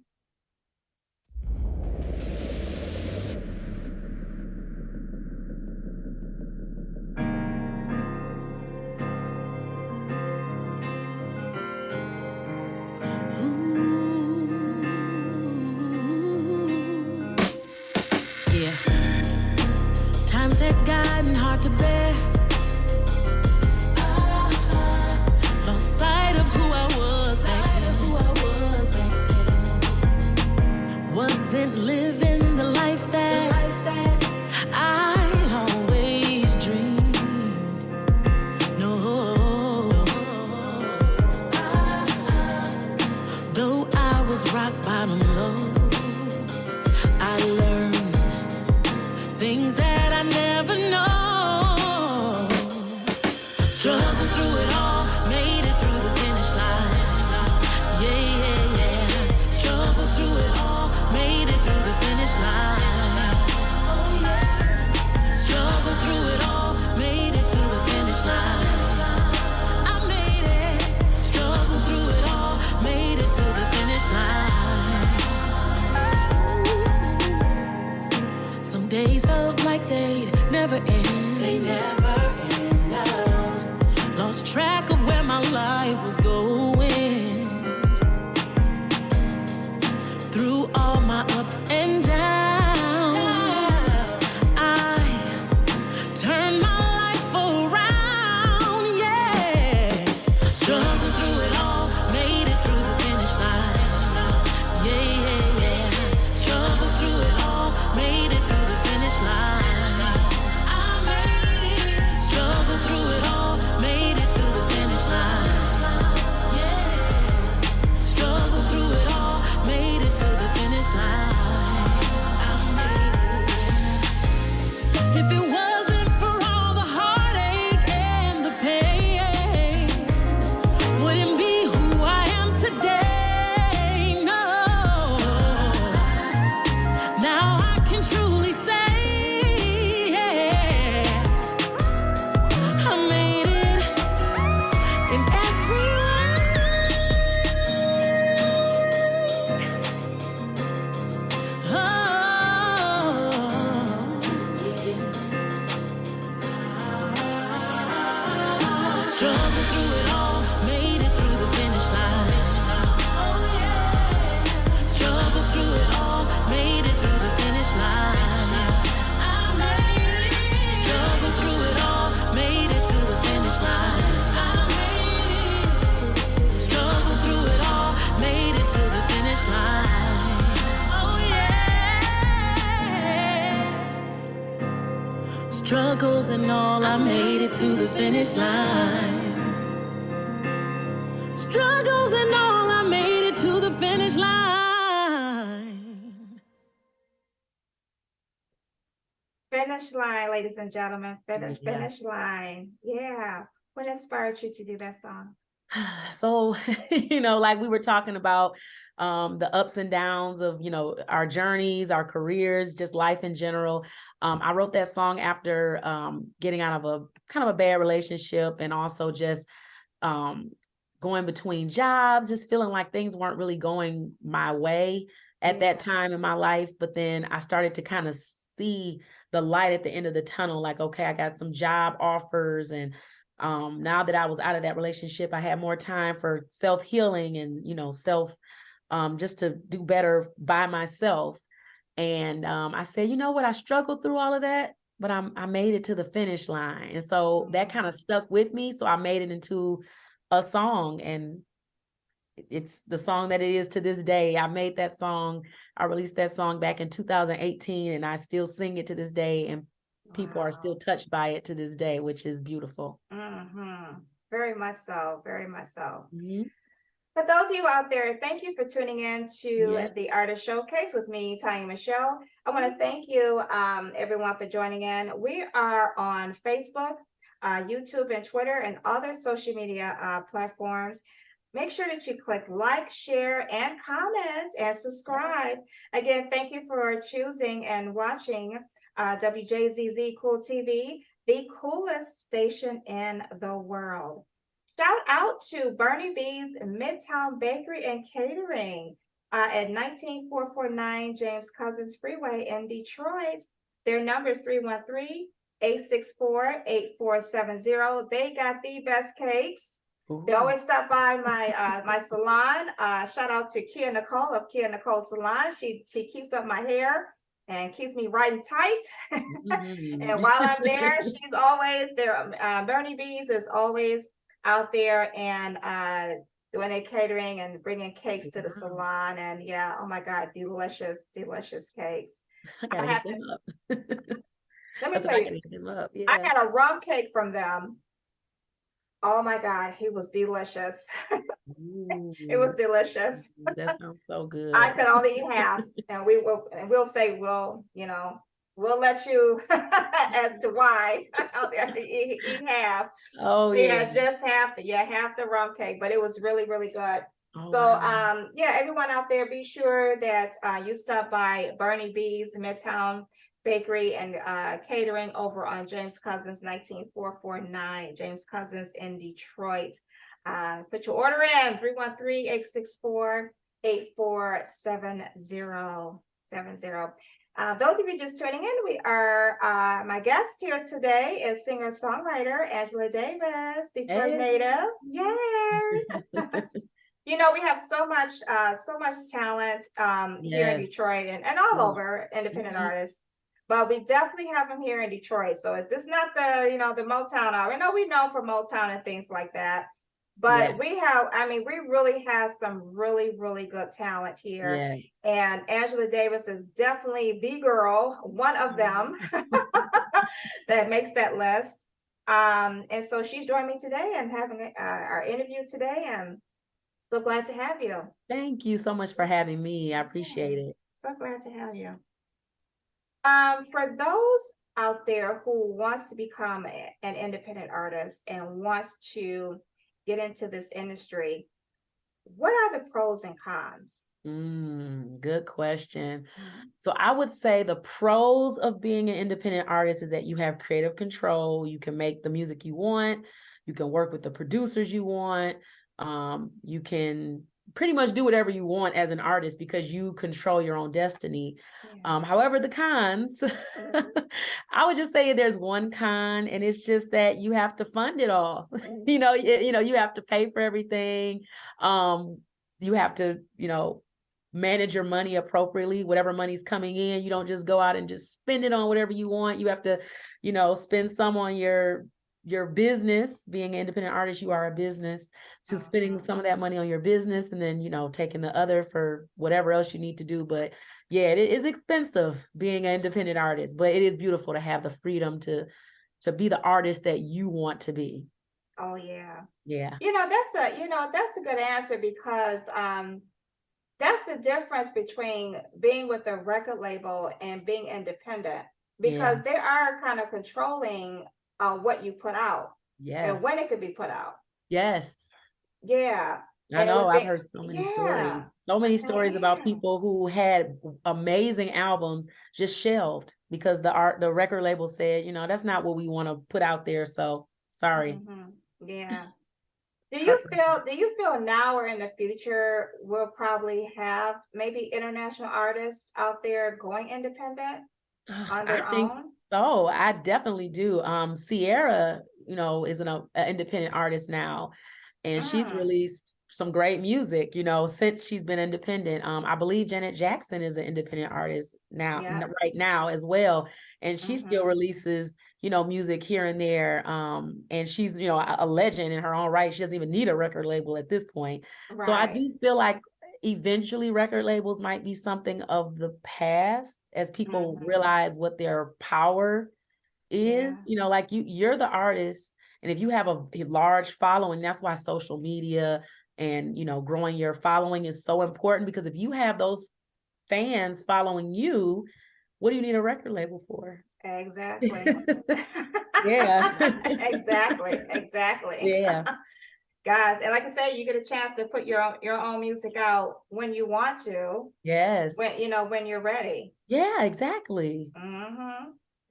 [SPEAKER 3] gotten hard to bear. Lost sight of who I was back then. Wasn't living the life that I'd always dreamed. No. Though I was rock bottom low, I learned things that I never know. Struggled through it all, made it through the finish line. Yeah, yeah, yeah. Struggled through it all, made it through the finish line. Oh, yeah. Struggled through it all, made it to the finish line. I made it. Struggled through it all, made it to the finish line. Some days felt like they'd never end. They never end, no. Lost track of where my life was going. Through all my ups and downs, I turned my life around, yeah. Struggled through it all, made it through the finish line. Yeah, yeah, yeah. Struggled through it all, made it through the finish line. I made it. Struggled through it all, made it to the finish line. Yeah. Struggled through it all, made it to the finish line. I made it. If it wasn't for all the heartache and the pain, wouldn't be who I am today, no. Now I can truly say, yeah, I made it in every way. Oh, struggled through it all, made it through the finish line. Oh, yeah. Struggled through it all, made it through the finish line. I made it. Struggled through it all, made it to the finish line. I made it. Struggled through it all, made it to the finish line. Oh, yeah. Struggles and all, I made it to the finish line. Struggles and all, I made it to the finish line.
[SPEAKER 1] Finish line, ladies and gentlemen.
[SPEAKER 2] Yeah.
[SPEAKER 1] Finish line. Yeah. What inspired you to do that song?
[SPEAKER 2] So, like we were talking about, the ups and downs of, our journeys, our careers, just life in general. I wrote that song after getting out of a kind of a bad relationship, and also just going between jobs, just feeling like things weren't really going my way at that time in my life. But then I started to kind of see the light at the end of the tunnel, like, okay, I got some job offers, and now that I was out of that relationship, I had more time for self-healing and, just to do better by myself. And I said, you know what, I struggled through all of that, but I made it to the finish line. And so that kind of stuck with me. So I made it into a song, and it's the song that it is to this day. I made that song. I released that song back in 2018, and I still sing it to this day, and people are still touched by it to this day, which is beautiful.
[SPEAKER 1] Very much so. Very much so.
[SPEAKER 2] Mm-hmm.
[SPEAKER 1] For those of you out there, thank you for tuning in to the Artist Showcase with me, Tanya Michelle. I want to thank you, everyone, for joining in. We are on Facebook, YouTube, and Twitter, and other social media platforms. Make sure that you click like, share, and comment, and subscribe. Again, thank you for choosing and watching Wjzz Cool TV, the coolest station in the world. Shout out to Bernie B's Midtown Bakery and Catering at 19449 James Cousins Freeway in Detroit. Their number is 313-864-8470. They got the best cakes. Ooh. They always stop by my my salon. Shout out to Kia Nicole of Kia Nicole Salon. She keeps up my hair and keeps me right and tight.
[SPEAKER 2] Mhm.
[SPEAKER 1] And while I'm there, she's always there. Bernie B's is always out there and doing their catering and bringing cakes to the
[SPEAKER 2] Wow.
[SPEAKER 1] salon. And yeah, oh my God, delicious, delicious cakes.
[SPEAKER 2] I
[SPEAKER 1] I
[SPEAKER 2] gotta
[SPEAKER 1] have
[SPEAKER 2] hit
[SPEAKER 1] to,
[SPEAKER 2] them up.
[SPEAKER 1] let me
[SPEAKER 2] That's what
[SPEAKER 1] tell
[SPEAKER 2] I
[SPEAKER 1] you,
[SPEAKER 2] gotta hit them up.
[SPEAKER 1] I
[SPEAKER 2] Yeah.
[SPEAKER 1] got a rum cake from them. Oh my God, he was delicious. It was
[SPEAKER 2] Ooh,
[SPEAKER 1] delicious.
[SPEAKER 2] that sounds so
[SPEAKER 1] I
[SPEAKER 2] good.
[SPEAKER 1] could only eat half, and we'll say, well, we'll let you as to why out there eat half.
[SPEAKER 2] Oh yeah.
[SPEAKER 1] Yeah, just half the rum cake, but it was really, really good.
[SPEAKER 2] Oh
[SPEAKER 1] So
[SPEAKER 2] wow.
[SPEAKER 1] yeah, everyone out there, be sure that you stop by Bernie B's Midtown Bakery and Catering over on James Cousins 19449, James Cousins in Detroit. Put your order in 313-864-8470. Those of you just tuning in, we are my guest here today is singer-songwriter Angela Davis, Detroit
[SPEAKER 2] Hey.
[SPEAKER 1] native. Yay! We have so much talent here in
[SPEAKER 2] Yes.
[SPEAKER 1] Detroit and all
[SPEAKER 2] Mm.
[SPEAKER 1] over independent
[SPEAKER 2] Mhm.
[SPEAKER 1] artists. But we definitely have them here in Detroit. So is this not the Motown? I know we know for Motown and things like that. But
[SPEAKER 2] Yeah.
[SPEAKER 1] we really have some really, really good talent here.
[SPEAKER 2] Yes.
[SPEAKER 1] And Angela Davis is definitely the girl, one of them that makes that list. And so she's joined me today and having our interview today. And so glad to have you.
[SPEAKER 2] Thank you so much for having me. I appreciate
[SPEAKER 1] Yeah,
[SPEAKER 2] it.
[SPEAKER 1] so glad to have you. For those out there who wants to become an independent artist and wants to get into this industry, what are the pros and cons?
[SPEAKER 2] Good question. So I would say the pros of being an independent artist is that you have creative control. You can make the music you want. You can work with the producers you want. You can pretty much do whatever you want as an artist because you control your own destiny.
[SPEAKER 1] Yeah.
[SPEAKER 2] However, the cons, I would just say there's one con, and it's just that you have to fund it all. You have to pay for everything. You have to, manage your money appropriately. Whatever money's coming in, you don't just go out and just spend it on whatever you want. You have to, spend some on your business. Being an independent artist, you are a business. So spending some of that money on your business and then, taking the other for whatever else you need to do. But yeah, it is expensive being an independent artist, but it is beautiful to have the freedom to be the artist that you want to be.
[SPEAKER 1] Oh yeah.
[SPEAKER 2] Yeah.
[SPEAKER 1] That's a good answer because that's the difference between being with a record label and being independent, because they are kind of controlling what you put out and when it could be put out.
[SPEAKER 2] Yes.
[SPEAKER 1] Yeah.
[SPEAKER 2] I know. I've heard so many stories. So many stories about
[SPEAKER 1] Yeah.
[SPEAKER 2] people who had amazing albums just shelved because the record label said, that's not what we want to put out there. So sorry.
[SPEAKER 1] Yeah. Do you feel now or in the future we'll probably have maybe international artists out there going independent on their
[SPEAKER 2] I think
[SPEAKER 1] own?
[SPEAKER 2] so. I definitely do. Sierra, is an independent artist now, and she's released some great music, since she's been independent. I believe Janet Jackson is an independent artist now, right now as well. And she still releases, music here and there. And she's, a legend in her own right. She doesn't even need a record label at this point.
[SPEAKER 1] Right.
[SPEAKER 2] So I do feel like eventually record labels might be something of the past as people realize what their power is. Like you're the artist. And if you have a large following, that's why social media and, growing your following is so important, because if you have those fans following you, what do you need a record label for?
[SPEAKER 1] Exactly.
[SPEAKER 2] Yeah.
[SPEAKER 1] Exactly.
[SPEAKER 2] Yeah.
[SPEAKER 1] Guys, and like I said, you get a chance to put your own music out when you want to.
[SPEAKER 2] Yes.
[SPEAKER 1] When you're ready.
[SPEAKER 2] Yeah, exactly.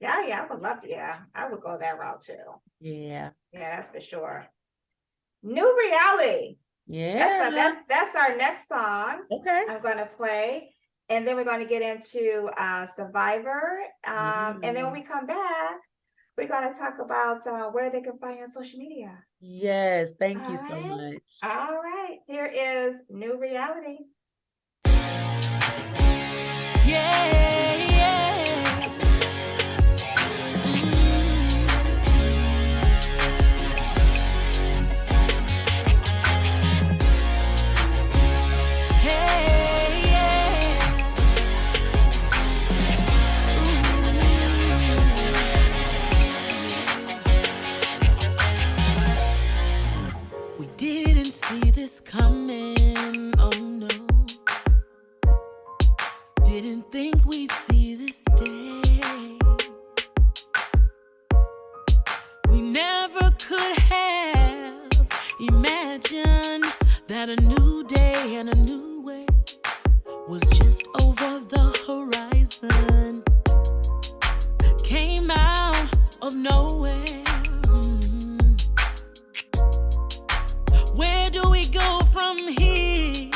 [SPEAKER 1] Yeah, I would love to. Yeah, I would go that route too.
[SPEAKER 2] Yeah.
[SPEAKER 1] Yeah, that's for sure. New Reality.
[SPEAKER 2] Yeah.
[SPEAKER 1] That's our next song.
[SPEAKER 2] Okay.
[SPEAKER 1] I'm going to play, and then we're going to get into Survivor. And then when we come back, we're going to talk about where they can find you on social media.
[SPEAKER 2] Yes, thank you so much.
[SPEAKER 1] All right, here is New Reality.
[SPEAKER 3] Yeah. was just over the horizon. Came out of nowhere. Where do we go from here?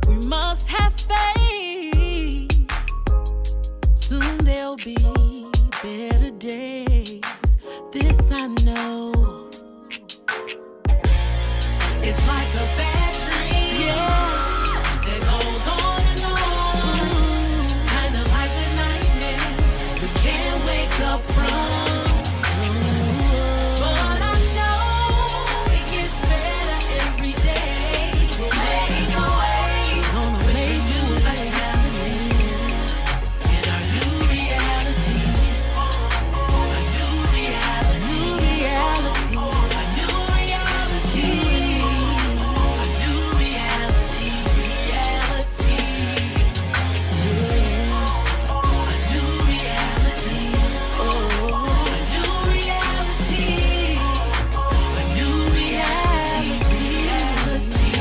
[SPEAKER 3] We must have faith. Soon there'll be better days. This I know. It's like a bad dream, yeah, that goes on and on. Kinda like a nightmare we can't wake up from. But I know it gets better every day. We'll make a way. Gonna make new vitality in our new reality. A new reality. New reality. A new reality. A new reality. Reality. A new reality. Oh, a new reality. A new reality. Reality.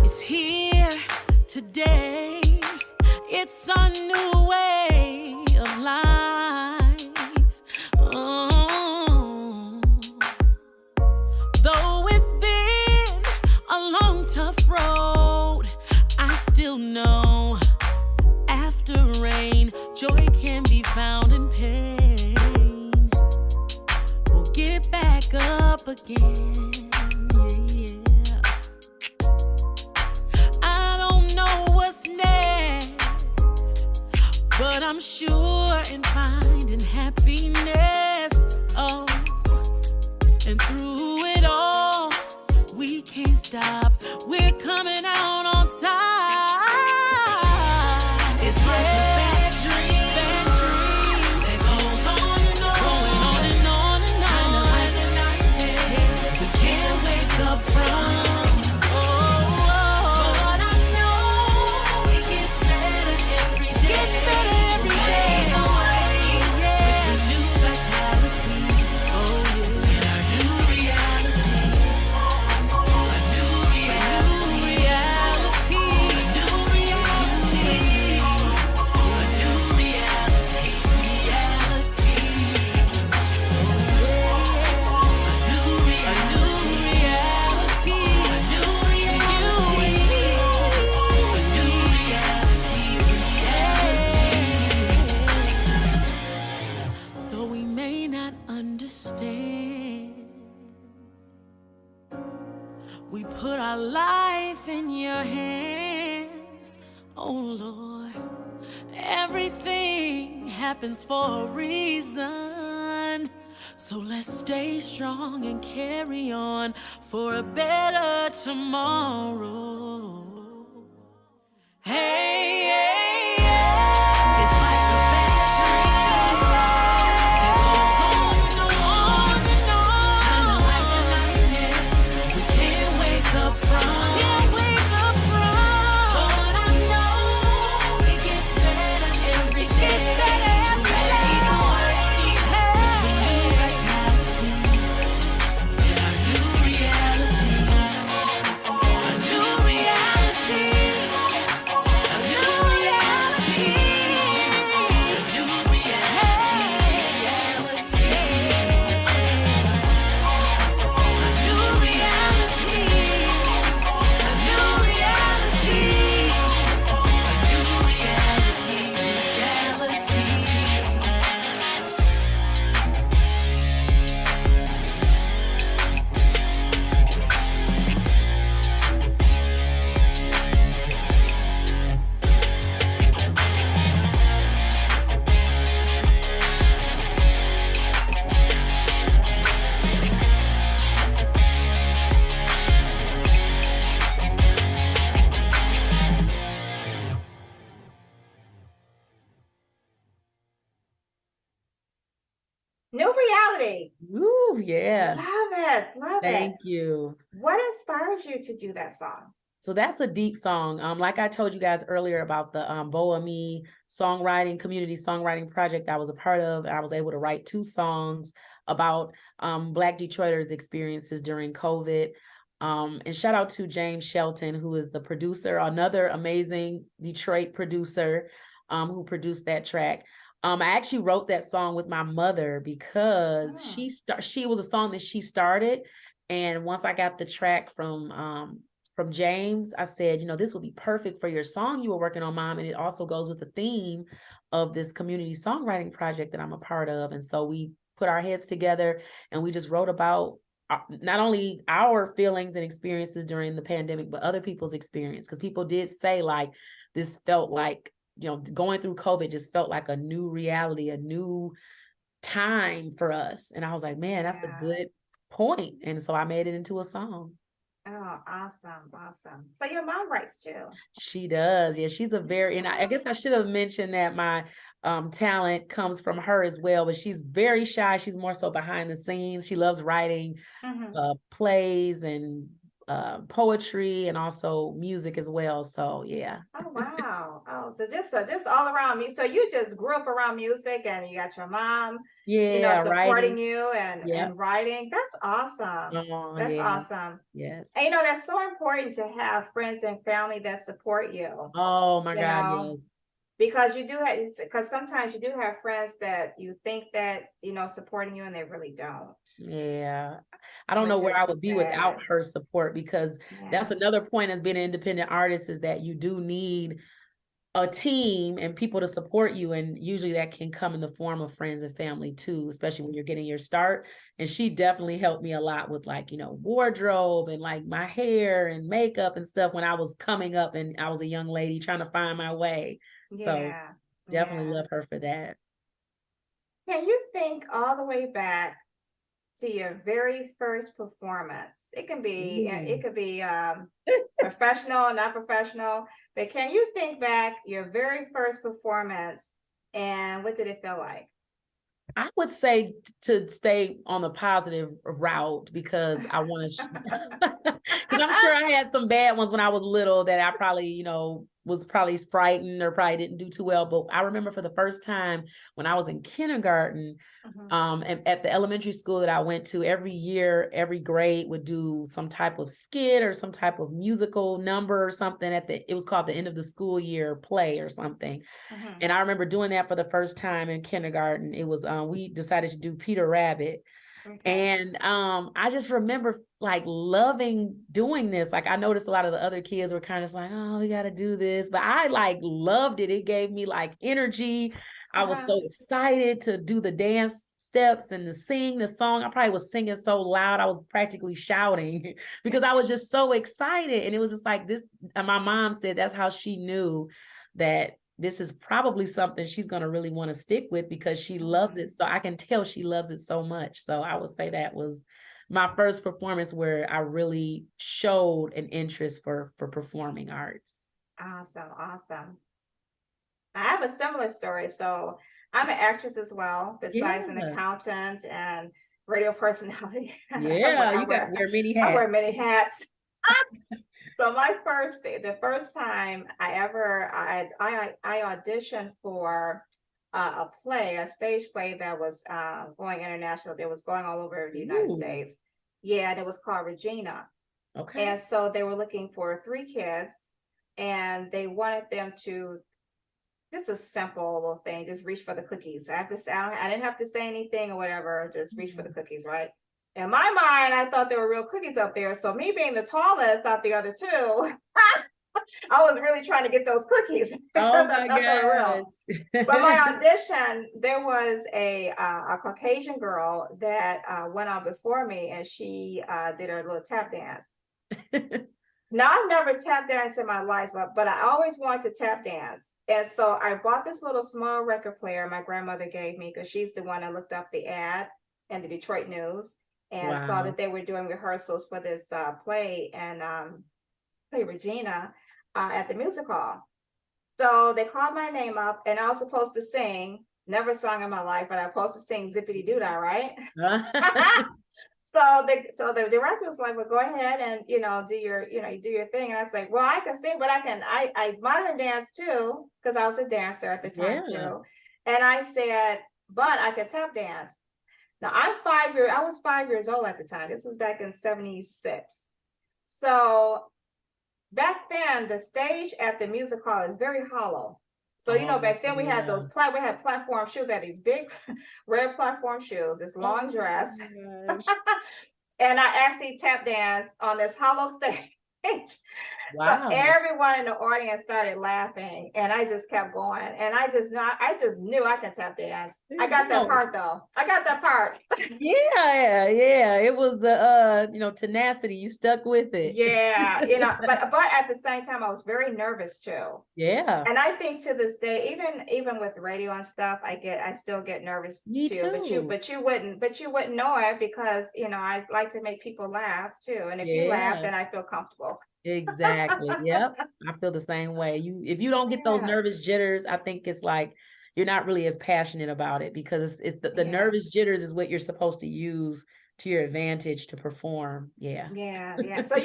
[SPEAKER 3] It's here today. It's a new way of life. Oh. Though it's been a long, tough road, I still know after rain, joy can be found in pain. We'll get back up again. Yeah. I don't know what's next, but I'm sure in finding happiness. Oh, and through it all, we can't stop. We're coming out on top. It's like a bad dream that goes on and on, going on and on and on. Kinda like a nightmare we can't wake up from. But I know it gets better every day. Gets better every day. Make a way with a new vitality. Oh yeah, in our new reality. A new reality. A new reality. A new reality. A new reality. Reality. A new reality. A new reality. A new reality. Though we may not understand, we put our life in your hands. Oh Lord, everything happens for a reason. So let's stay strong and carry on for a better tomorrow. Hey, hey, yeah. It's like a bad dream that goes on and on and on. Kinda like a nightmare we can't wake up from. Can't wake up from. But I know it gets better every day. Gets better every day. Make a way. Hey. A new vitality in our new reality. A new reality. A new reality. A new reality. Reality. A new reality. A new reality. A new reality. Reality.
[SPEAKER 1] New reality.
[SPEAKER 2] Ooh, yeah.
[SPEAKER 1] Love it. Love
[SPEAKER 2] Thank
[SPEAKER 1] it.
[SPEAKER 2] you.
[SPEAKER 1] What inspires you to do that song?
[SPEAKER 2] So that's a deep song. Like I told you guys earlier about the BoAME songwriting, community songwriting project I was a part of. I was able to write 2 songs about Black Detroiters' experiences during COVID. And shout out to James Shelton, who is the producer, another amazing Detroit producer, who produced that track. I actually wrote that song with my mother because she was a song that she started. And once I got the track from James, I said, you know, this will be perfect for your song you were working on, Mom. And it also goes with the theme of this community songwriting project that I'm a part of. And so we put our heads together and we just wrote about not only our feelings and experiences during the pandemic, but other people's experience. Because people did say like, this felt like, you know, going through COVID just felt like a new reality, a new time for us. And I was like, man, that's a good point. And so I made it into a song.
[SPEAKER 1] Oh, awesome. Awesome. So your mom writes too.
[SPEAKER 2] She does. Yeah, she's a very, and I guess I should have mentioned that my talent comes from her as well, but she's very shy. She's more so behind the scenes. She loves writing plays and poetry and also music as well. So yeah.
[SPEAKER 1] Oh, wow. Oh, so just all around me. So you just grew up around music and you got your mom, you know, supporting
[SPEAKER 2] writing.
[SPEAKER 1] you and writing. That's awesome.
[SPEAKER 2] Oh,
[SPEAKER 1] That's
[SPEAKER 2] yeah.
[SPEAKER 1] awesome.
[SPEAKER 2] Yes.
[SPEAKER 1] And you know, that's so important to have friends and family that support you.
[SPEAKER 2] Oh my
[SPEAKER 1] you
[SPEAKER 2] God,
[SPEAKER 1] know?
[SPEAKER 2] yes.
[SPEAKER 1] Because you do have, because sometimes you do have friends that you think that, you know, supporting you and they really don't.
[SPEAKER 2] Yeah. I don't know
[SPEAKER 1] Which
[SPEAKER 2] where I
[SPEAKER 1] is
[SPEAKER 2] would be
[SPEAKER 1] sad.
[SPEAKER 2] without her support, because that's another point as being an independent artist, is that you do need a team and people to support you. And usually that can come in the form of friends and family too, especially when you're getting your start. And she definitely helped me a lot with, like, you know, wardrobe and like my hair and makeup and stuff when I was coming up and I was a young lady trying to find my way. So definitely love her for that.
[SPEAKER 1] Can you think all the way back to your very first performance? It can be professional, not professional, but can you think back your very first performance and what did it feel like?
[SPEAKER 2] I would say to stay on the positive route, because I want to, because I'm sure I had some bad ones when I was little that I probably, you know, was probably frightened or probably didn't do too well. But I remember for the first time when I was in kindergarten, and at the elementary school that I went to, every year, every grade would do some type of skit or some type of musical number or something it was called the end of the school year play or something. And I remember doing that for the first time in kindergarten. It was, we decided to do Peter Rabbit. And I just remember like loving doing this. Like I noticed a lot of the other kids were kind of like, oh, we got to do this. But I like loved it. It gave me like energy. I was so excited to do the dance steps and to sing the song. I probably was singing so loud, I was practically shouting because I was just so excited. And it was just like this. And my mom said that's how she knew that this is probably something she's going to really want to stick with, because she loves it. So I can tell she loves it so much. So I would say that was my first performance where I really showed an interest for performing arts.
[SPEAKER 1] Awesome. Awesome. I have a similar story. So I'm an actress as well, besides an accountant and radio personality.
[SPEAKER 2] Yeah, you got to wear many hats.
[SPEAKER 1] I wear many hats. So the first time I auditioned for a play, a stage play that was going international. It was going all over the United States. Yeah, and it was called Regina. Okay. And so they were looking for 3 kids, and they wanted them to, just a simple little thing, just reach for the cookies. I didn't have to say anything or whatever, just reach for the cookies, right? In my mind, I thought there were real cookies up there. So me being the tallest out the other 2, I was really trying to get those cookies.
[SPEAKER 2] Oh my God.
[SPEAKER 1] But my audition, there was a Caucasian girl that went on before me, and she did her little tap dance. Now, I've never tap danced in my life, but I always wanted to tap dance. And so I bought this little small record player my grandmother gave me, because she's the one that looked up the ad in the Detroit News and saw that they were doing rehearsals for this play and play Regina at the music hall. So they called my name up, and I was supposed to sing, never sung in my life, but I was supposed to sing Zippity Doo Dah, right? So the director was like, well, go ahead and, you do your thing. And I was like, well, I can sing, but I modern dance too, because I was a dancer at the time too. And I said, but I could tap dance. Now I was 5 years old at the time. This was back in 76. So back then, the stage at the music hall is very hollow. So, you know,
[SPEAKER 2] Oh,
[SPEAKER 1] back then we had
[SPEAKER 2] yeah.
[SPEAKER 1] those we had platform shoes, had these big red platform shoes, this long dress.
[SPEAKER 2] Oh, gosh.
[SPEAKER 1] And I actually tap danced on this hollow stage. So
[SPEAKER 2] Wow.
[SPEAKER 1] everyone in the audience started laughing, and I just kept going. And I just knew I could tap dance. I got that part though. I got that part.
[SPEAKER 2] Yeah. It was the tenacity. You stuck with it.
[SPEAKER 1] Yeah, you know, but at the same time, I was very nervous too.
[SPEAKER 2] Yeah.
[SPEAKER 1] And I think to this day, even with radio and stuff, I still get nervous
[SPEAKER 2] Me too.
[SPEAKER 1] But you wouldn't know it because, you know, I like to make people laugh too. And if you laugh,
[SPEAKER 2] Yeah.
[SPEAKER 1] then I feel comfortable.
[SPEAKER 2] Exactly. Yep. I feel the same way. If you don't get those
[SPEAKER 1] Yeah.
[SPEAKER 2] nervous jitters, I think it's like you're not really as passionate about it, because it's the
[SPEAKER 1] Yeah.
[SPEAKER 2] nervous jitters is what you're supposed to use to your advantage to perform. Yeah.
[SPEAKER 1] Yeah. So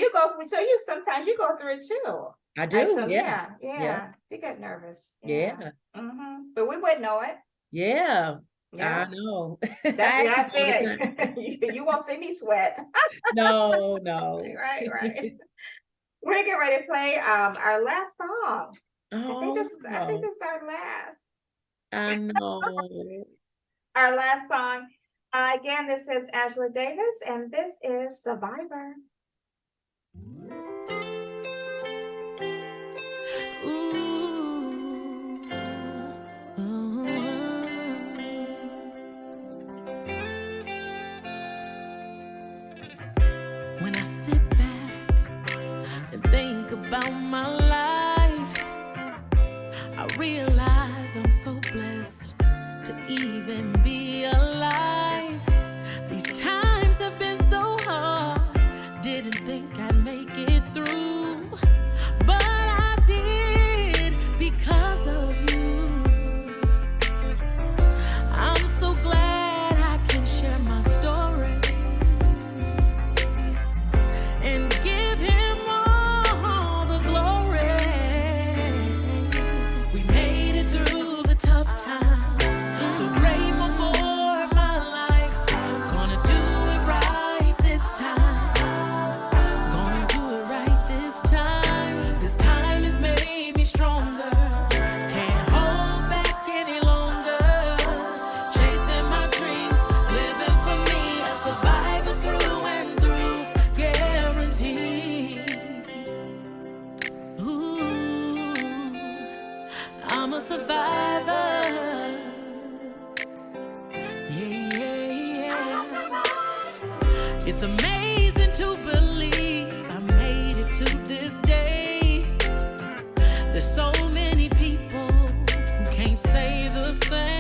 [SPEAKER 1] sometimes you go through it too.
[SPEAKER 2] I do.
[SPEAKER 1] So
[SPEAKER 2] Yeah.
[SPEAKER 1] you get nervous.
[SPEAKER 2] Yeah.
[SPEAKER 1] But we wouldn't know it.
[SPEAKER 2] Yeah.
[SPEAKER 1] Yeah.
[SPEAKER 2] I know.
[SPEAKER 1] That's
[SPEAKER 2] I
[SPEAKER 1] it. You won't see me sweat.
[SPEAKER 2] No.
[SPEAKER 1] Right. We're gonna get ready to play our last song. I think this is our last.
[SPEAKER 2] I know.
[SPEAKER 1] Our last song. Again, this is Angela Davis, and this is Survivor.
[SPEAKER 3] When I sit back and think about my life, I realized I'm so blessed to even be alive. These times have been so hard, didn't think I'd make it through, but I did because of you. I'm so glad I can share my story and give him all the glory. We made it through the tough times, so grateful for my life. Gonna do it right this time. Gonna do it right this time. This time has made me stronger. Can't hold back any longer. Chasing my dreams, living for me, a survivor through and through, guaranteed. Ooh, I'm a survivor. Yeah. It's amazing to believe I made it to this day. There's so many people who can't say the same.